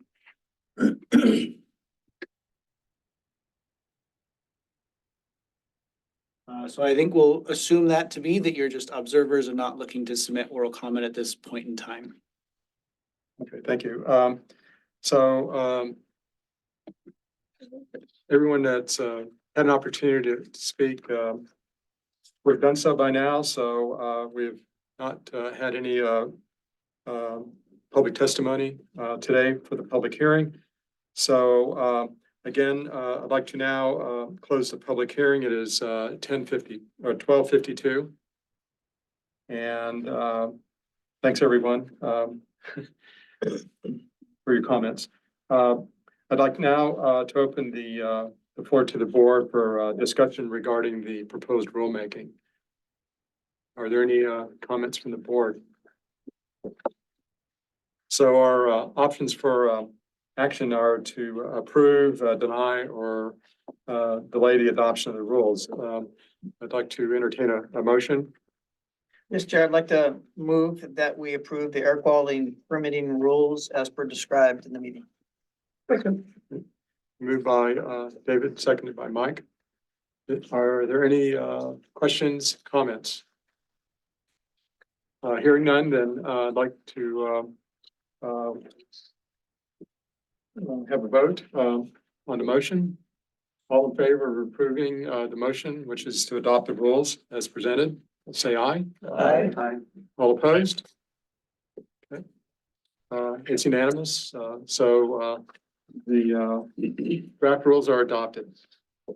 So I think we'll assume that to be that you're just observers and not looking to submit oral comment at this point in time. Okay, thank you. So everyone that's had an opportunity to speak, we've done so by now, so we've not had any public testimony today for the public hearing. So again, I'd like to now close the public hearing. It is 10:50 or 12:52. And thanks, everyone, for your comments. I'd like now to open the floor to the board for discussion regarding the proposed rulemaking. Are there any comments from the board? So our options for action are to approve, deny, or delay the adoption of the rules. I'd like to entertain a motion. Mr. Chair, I'd like to move that we approve the air quality and permitting rules as per described in the meeting. Moved by David, seconded by Mike. Are there any questions, comments? Hearing none, then I'd like to have a vote on the motion. All in favor of approving the motion, which is to adopt the rules as presented, say aye. Aye. All opposed? Okay. It's unanimous, so the draft rules are adopted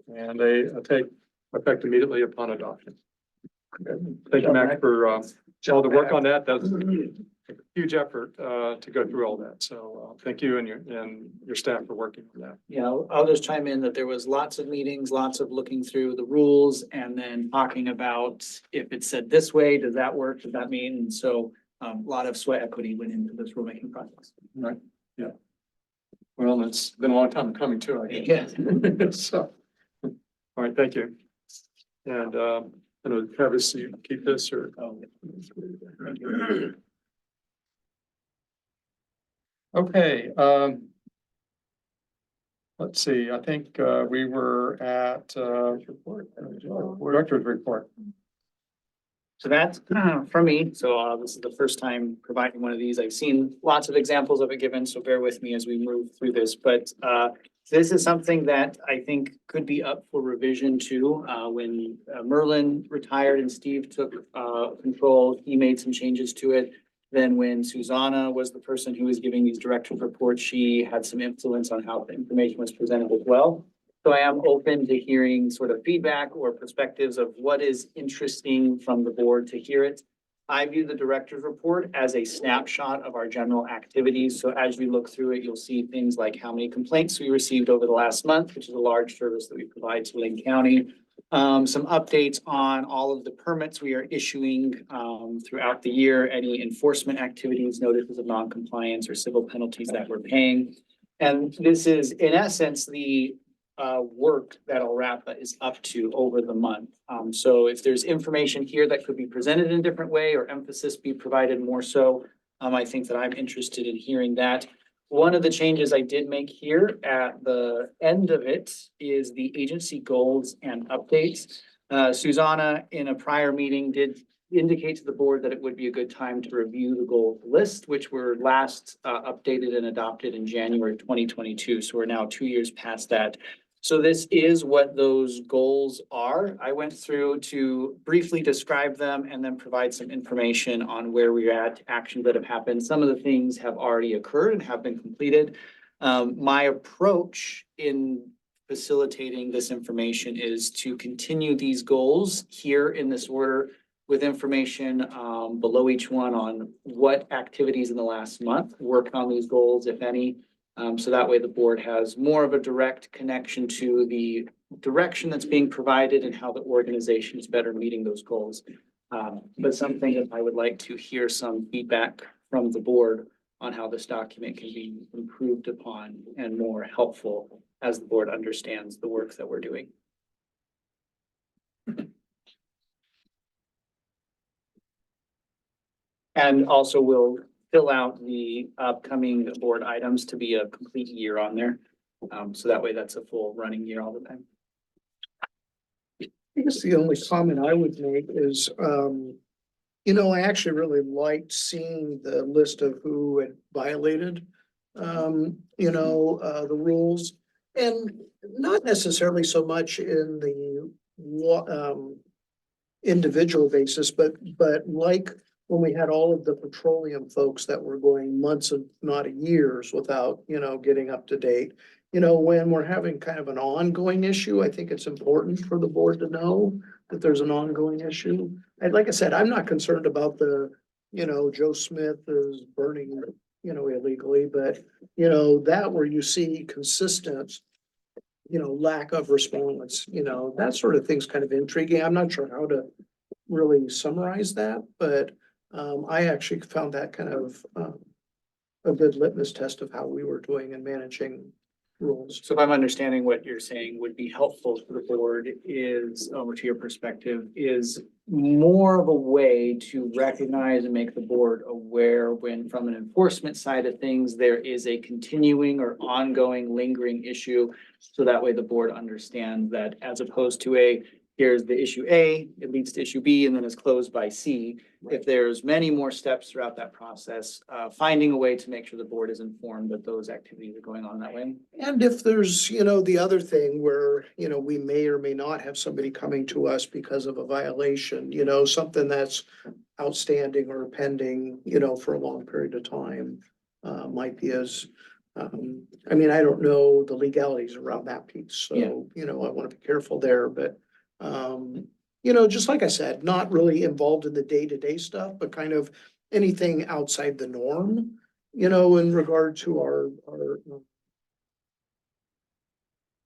and they take effect immediately upon adoption. Okay. Thank you, Mac, for all the work on that. That's a huge effort to go through all that. So thank you and your staff for working on that. Yeah, I'll just chime in that there was lots of meetings, lots of looking through the rules and then talking about if it's said this way, does that work? Does that mean? And so a lot of sweat equity went into this rulemaking process. Right, yeah. Well, it's been a long time coming too, I guess. Yeah. So, all right, thank you. And I know Travis, you keep this or? Okay, let's see, I think we were at director's report. So that's from me. So this is the first time providing one of these. I've seen lots of examples of it given, so bear with me as we move through this. But this is something that I think could be up for revision too. When Merlin retired and Steve took control, he made some changes to it. Then when Susanna was the person who was giving these director's reports, she had some influence on how the information was presented as well. So I am open to hearing sort of feedback or perspectives of what is interesting from the board to hear it. I view the director's report as a snapshot of our general activities. So as you look through it, you'll see things like how many complaints we received over the last month, which is a large service that we provide to Lane County. Some updates on all of the permits we are issuing throughout the year, any enforcement activities, notices of non-compliance or civil penalties that we're paying. And this is in essence the work that ORAPA is up to over the month. So if there's information here that could be presented in a different way or emphasis be provided more so, I think that I'm interested in hearing that. One of the changes I did make here at the end of it is the agency goals and updates. Susanna in a prior meeting did indicate to the board that it would be a good time to review the goal list, which were last updated and adopted in January 2022. So we're now 2 years past that. So this is what those goals are. I went through to briefly describe them and then provide some information on where we're at, actions that have happened. Some of the things have already occurred and have been completed. My approach in facilitating this information is to continue these goals here in this order with information below each one on what activities in the last month work on these goals, if any. So that way the board has more of a direct connection to the direction that's being provided and how the organization is better meeting those goals. But something that I would like to hear some feedback from the board on how this document can be improved upon and more helpful as the board understands the work that we're doing. And also we'll fill out the upcoming board items to be a complete year on there. So that way that's a full running year all the time. I guess the only comment I would make is, you know, I actually really liked seeing the list of who had violated, you know, the rules. And not necessarily so much in the, individual basis, but like when we had all of the petroleum folks that were going months if not years without, you know, getting up to date. You know, when we're having kind of an ongoing issue, I think it's important for the board to know that there's an ongoing issue. And like I said, I'm not concerned about the, you know, Joe Smith is burning, you know, illegally, but you know, that where you see consistent, you know, lack of response, you know, that sort of thing's kind of intriguing. I'm not sure how to really summarize that, but I actually found that kind of a good litmus test of how we were doing and managing rules. So if I'm understanding what you're saying would be helpful to the board is, or to your perspective, is more of a way to recognize and make the board aware when from an enforcement side of things, there is a continuing or ongoing lingering issue. So that way the board understands that as opposed to here's the issue A, it leads to issue B, and then it's closed by C. If there's many more steps throughout that process, finding a way to make sure the board is informed that those activities are going on that way. And if there's, you know, the other thing where, you know, we may or may not have somebody coming to us because of a violation, you know, something that's outstanding or pending, you know, for a long period of time, might be as, I mean, I don't know the legalities around that piece, Yeah. so, you know, I want to be careful there, but, you know, just like I said, not really involved in the day-to-day stuff, but kind of anything outside the norm, you know, in regard to our,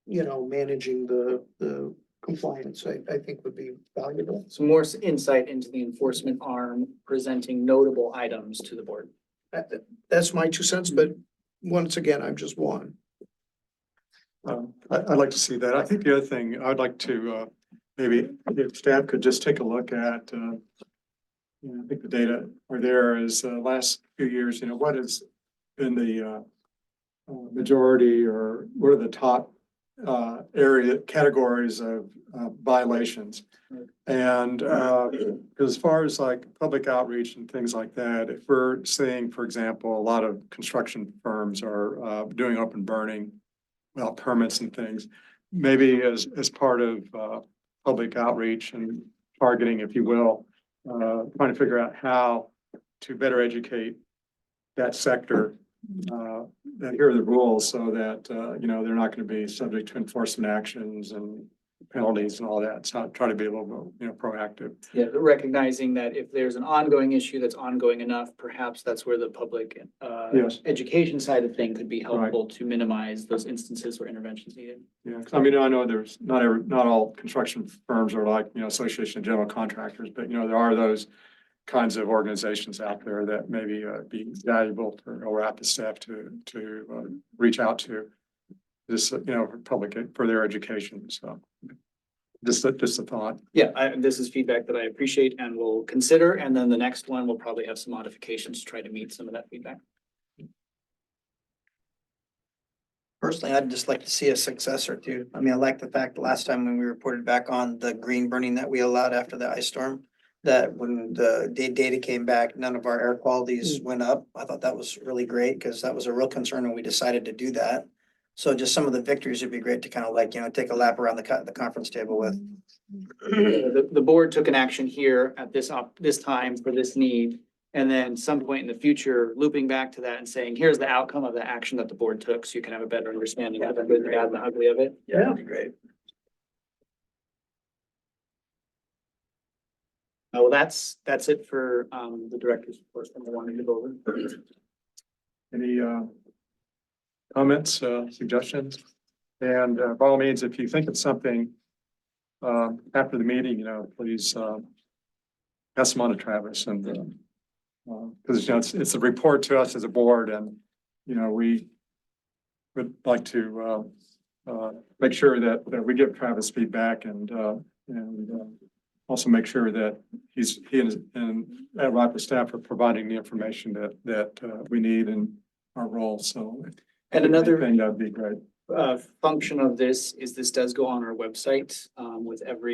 you know, managing the compliance, I think would be valuable. So more insight into the enforcement arm presenting notable items to the board. That's my 2 cents, but once again, I'm just one. I'd like to see that. I think the other thing, I'd like to, maybe if staff could just take a look at, you know, I think the data are there is last few years, you know, what has been the majority or what are the top area categories of violations? And as far as like public outreach and things like that, if we're seeing, for example, a lot of construction firms are doing open burning without permits and things, maybe as part of public outreach and targeting, if you will, trying to figure out how to better educate that sector. That here are the rules so that, you know, they're not going to be subject to enforcement actions and penalties and all that. So try to be a little bit, you know, proactive. Yeah, but recognizing that if there's an ongoing issue that's ongoing enough, perhaps that's where the public Yes. education side of thing could be helpful to minimize those instances where interventions needed. Yeah, 'cause I mean, I know there's not all construction firms are like, you know, Association of General Contractors, but you know, there are those kinds of organizations out there that maybe be valuable for ORAPA staff to reach out to. This, you know, for public, for their education, so. Just a thought. Yeah, this is feedback that I appreciate and will consider, and then the next one will probably have some modifications to try to meet some of that feedback. Personally, I'd just like to see a successor too. I mean, I like the fact the last time when we reported back on the green burning that we allowed after the ice storm, that when the data came back, none of our air qualities went up. I thought that was really great because that was a real concern when we decided to do that. So just some of the victories would be great to kind of like, you know, take a lap around the conference table with. The board took an action here at this time for this need. And then some point in the future, looping back to that and saying, here's the outcome of the action that the board took, so you can have a better understanding of the good, the bad, and the ugly of it. Yeah, that'd be great. Well, that's it for the director's report from the one to go over. Any comments, suggestions? And by all means, if you think of something after the meeting, you know, please pass them on to Travis and because you know it's a report to us as a board, and you know we would like to make sure that we give Travis feedback and also make sure that he and RIPA staff are providing the information that we need in our role. So And another thing that'd be great. function of this is this does go on our website.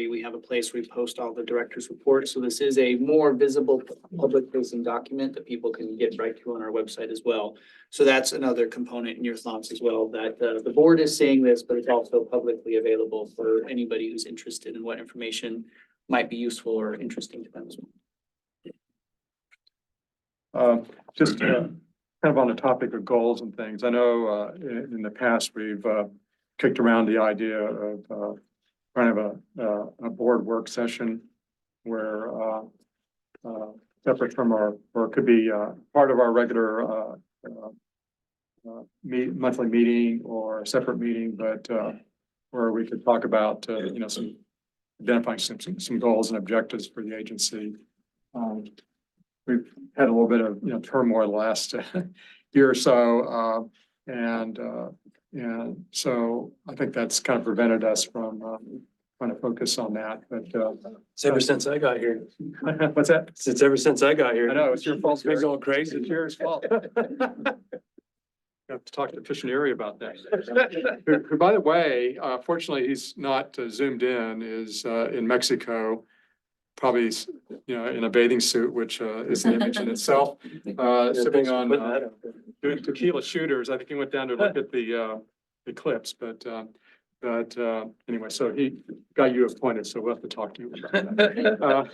We have a place where we post all the director's reports. So this is a more visible public facing document that people can get right to on our website as well. So that's another component in your thoughts as well, that the board is saying this, but it's also publicly available for anybody who's interested in what information might be useful or interesting to them as well. Just kind of on the topic of goals and things, I know in the past, we've kicked around the idea of kind of a board work session where separate from our, or it could be part of our regular monthly meeting or a separate meeting, but where we could talk about, identifying some goals and objectives for the agency. We've had a little bit of, turmoil the last year or so. And so I think that's kind of prevented us from trying to focus on that, but It's ever since I got here. what's that? Since ever since I got here. I know, it's your fault. It's been going crazy. It's your fault. I have to talk to Fish and Erie about that. Who, by the way, fortunately, he's not zoomed in, is in Mexico. Probably, in a bathing suit, which is an image in itself, sipping on doing tequila shooters. I think he went down to look at the eclipse, but anyway, so he got you appointed, so we'll have to talk to you about that.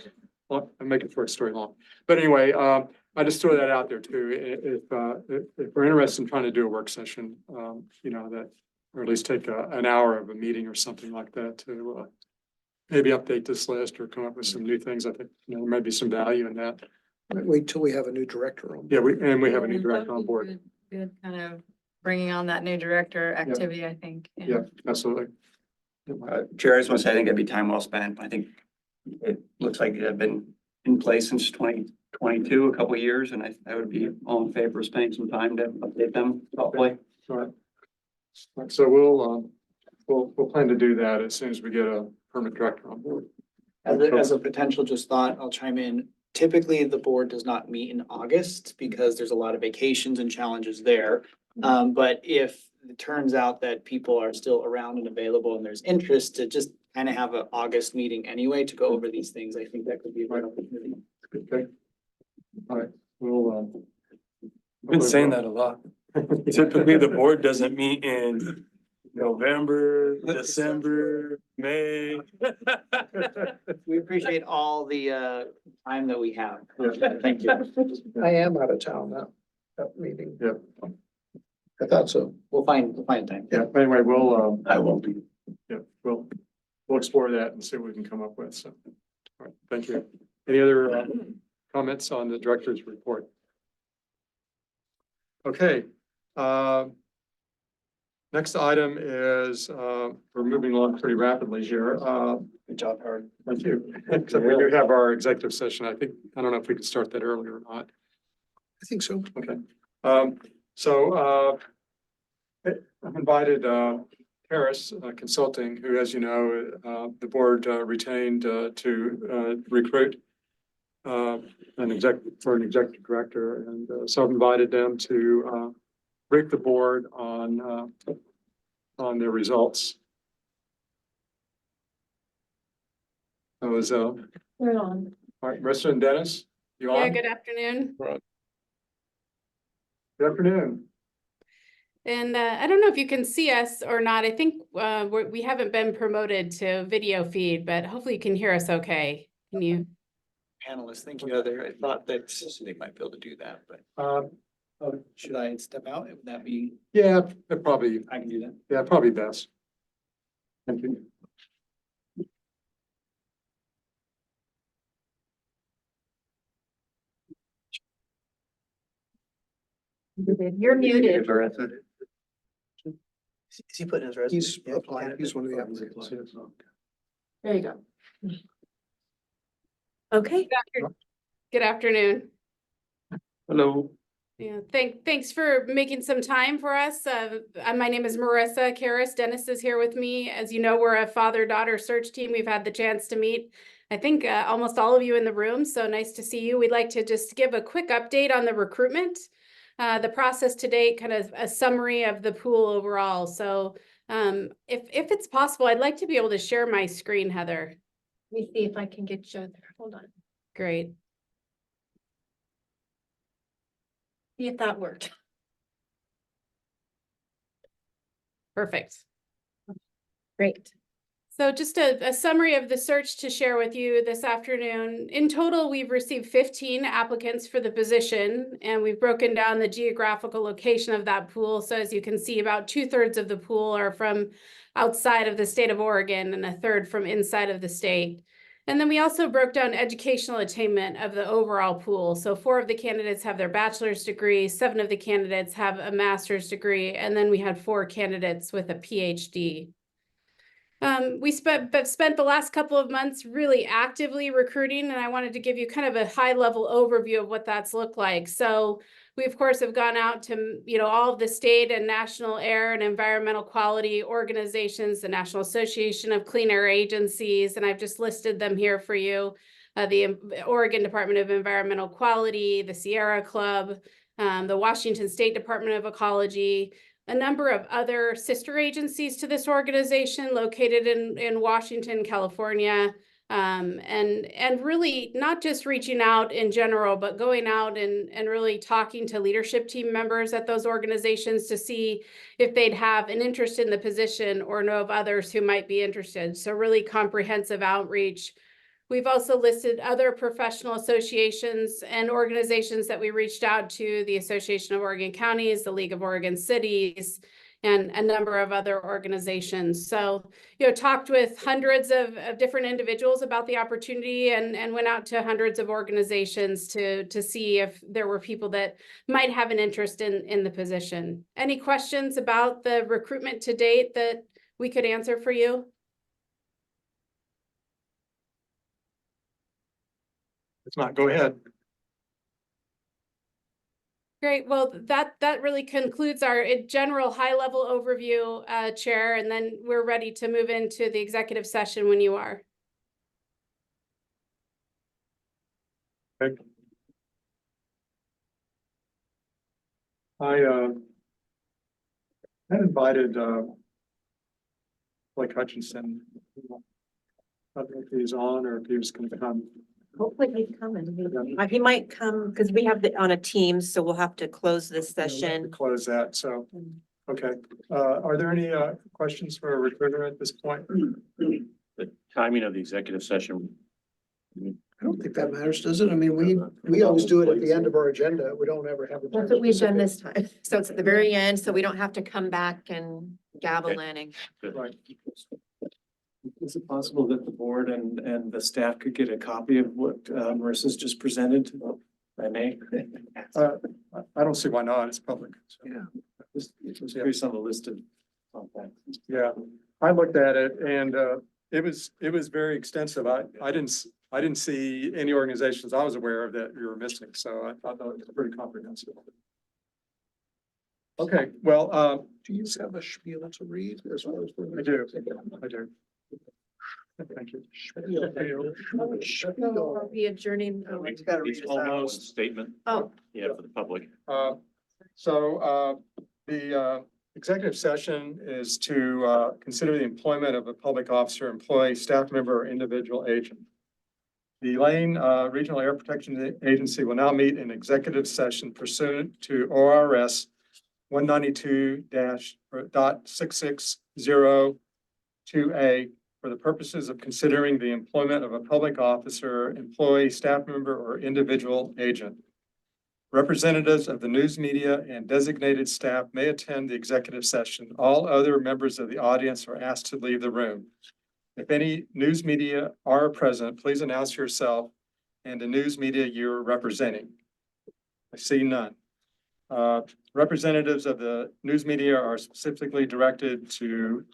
I'll make it for a story long, but anyway, I just throw that out there too. If we're interested in trying to do a work session, that, or at least take an hour of a meeting or something like that to maybe update this list or come up with some new things. I think, there might be some value in that. Might wait till we have a new director on. Yeah, we have a new director on board. Good, kind of bringing on that new director activity, I think. Yeah, absolutely. Chair, I just want to say, I think it'd be time well spent. I think it looks like it had been in place since 2022, a couple of years, and I would be all in favor of spending some time to update them thoughtfully. All right. So we'll plan to do that as soon as we get a permanent director on board. As a potential just thought, I'll chime in. Typically, the board does not meet in August because there's a lot of vacations and challenges there. But if it turns out that people are still around and available and there's interest to just kind of have an August meeting anyway to go over these things, I think that could be a great opportunity. Okay. All right, we'll I've been saying that a lot. Typically, the board doesn't meet in November, December, May. We appreciate all the time that we have. Thank you. I am out of town that meeting. Yeah. I thought so. We'll find time. Yeah, anyway, we'll I won't be. yeah, we'll explore that and see what we can come up with. So, all right, thank you. Any other comments on the director's report? Okay. Next item is, we're moving along pretty rapidly here. Good job, Howard. Thank you. Except we do have our executive session. I don't know if we can start that earlier or not. I think so. Okay. I've invited Harris Consulting, who, as you know, the board retained to recruit an executive director, and so I've invited them to brief the board on their results. That was We're on. all right, Marissa and Dennis, you Yeah, on? good afternoon. Good afternoon. And I don't know if you can see us or not. I think we haven't been promoted to video feed, but hopefully you can hear us okay. Can you? Panelists, thank you, Heather. I thought that they might be able to do that, but should I step out? Would that be, Yeah, probably, I can do that. yeah, probably best. Thank you. You're muted. Is he putting his resume? He's applying. He's one of the applicants. There you go. Okay. Good afternoon. Hello. Yeah, thanks for making some time for us. My name is Marissa Karras. Dennis is here with me. As you know, we're a father-daughter search team. We've had the chance to meet, I think, almost all of you in the room. So nice to see you. We'd like to just give a quick update on the recruitment, the process to date, kind of a summary of the pool overall. So If it's possible, I'd like to be able to share my screen, Heather. Let me see if I can get you there. Hold on. Great. See if that worked. Perfect. Great. So just a summary of the search to share with you this afternoon. In total, we've received 15 applicants for the position, and we've broken down the geographical location of that pool. So as you can see, about 2/3 of the pool are from outside of the state of Oregon and 1/3 from inside of the state. And then we also broke down educational attainment of the overall pool. So 4 of the candidates have their bachelor's degree, 7 of the candidates have a master's degree, and then we had 4 candidates with a PhD. We spent the last couple of months really actively recruiting, and I wanted to give you kind of a high level overview of what that's looked like. So we of course have gone out to, all of the state and national air and environmental quality organizations, the National Association of Clean Air Agencies, and I've just listed them here for you. The Oregon Department of Environmental Quality, the Sierra Club, the Washington State Department of Ecology, a number of other sister agencies to this organization located in Washington, California. And really not just reaching out in general, but going out and really talking to leadership team members at those organizations to see if they'd have an interest in the position or know of others who might be interested. So really comprehensive outreach. We've also listed other professional associations and organizations that we reached out to, the Association of Oregon Counties, the League of Oregon Cities, and a number of other organizations. So, talked with hundreds of different individuals about the opportunity and went out to hundreds of organizations to see if there were people that might have an interest in the position. Any questions about the recruitment to date that we could answer for you? If not, go ahead. Great. Well, that really concludes our general high-level overview, Chair, and then we're ready to move into the executive session when you are. Okay. I had invited Blake Hutchinson. I don't know if he's on or if he was going to come. Hopefully he's coming. He might come because we have on a team, so we'll have to close this session. Close that, so, okay. Are there any questions for a recruiter at this point? The timing of the executive session. I don't think that matters, does it? I mean, we always do it at the end of our agenda. We don't ever have. That's what we've done this time. So it's at the very end, so we don't have to come back and gavel in and. Right. Is it possible that the board and the staff could get a copy of what Marissa's just presented? If I may. I don't see why not. It's public. So. Yeah. Just curious on the list of contacts. Yeah, I looked at it and it was very extensive. I didn't see any organizations I was aware of that you were missing, so I thought it was pretty comprehensive. Okay, well, Do you have a spiel to read as well as? I do. Thank you. Are we adjourning? It's almost statement. Oh. Yeah, for the public. So the executive session is to consider the employment of a public officer, employee, staff member, or individual agent. The Lane Regional Air Protection Agency will now meet in executive session pursuant to ORS 192-.6602A for the purposes of considering the employment of a public officer, employee, staff member, or individual agent. Representatives of the news media and designated staff may attend the executive session. All other members of the audience are asked to leave the room. If any news media are present, please announce yourself and the news media you're representing. I see none. Representatives of the news media are specifically directed to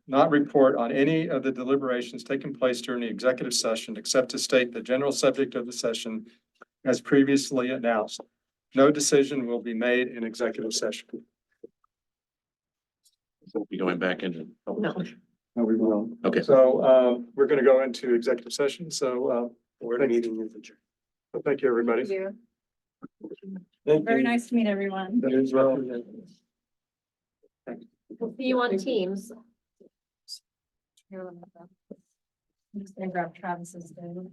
not report on any of the deliberations taking place during the executive session, except to state the general subject of the session as previously announced. No decision will be made in executive session. We'll be going back into. No. No, we will. Okay. So we're going to go into executive session. So Meeting is adjourned. thank you, everybody. Thank Thank Very you. nice to meet everyone. That is well. We'll see you on Teams. Here, let me go. I'm just gonna grab Travis's thing.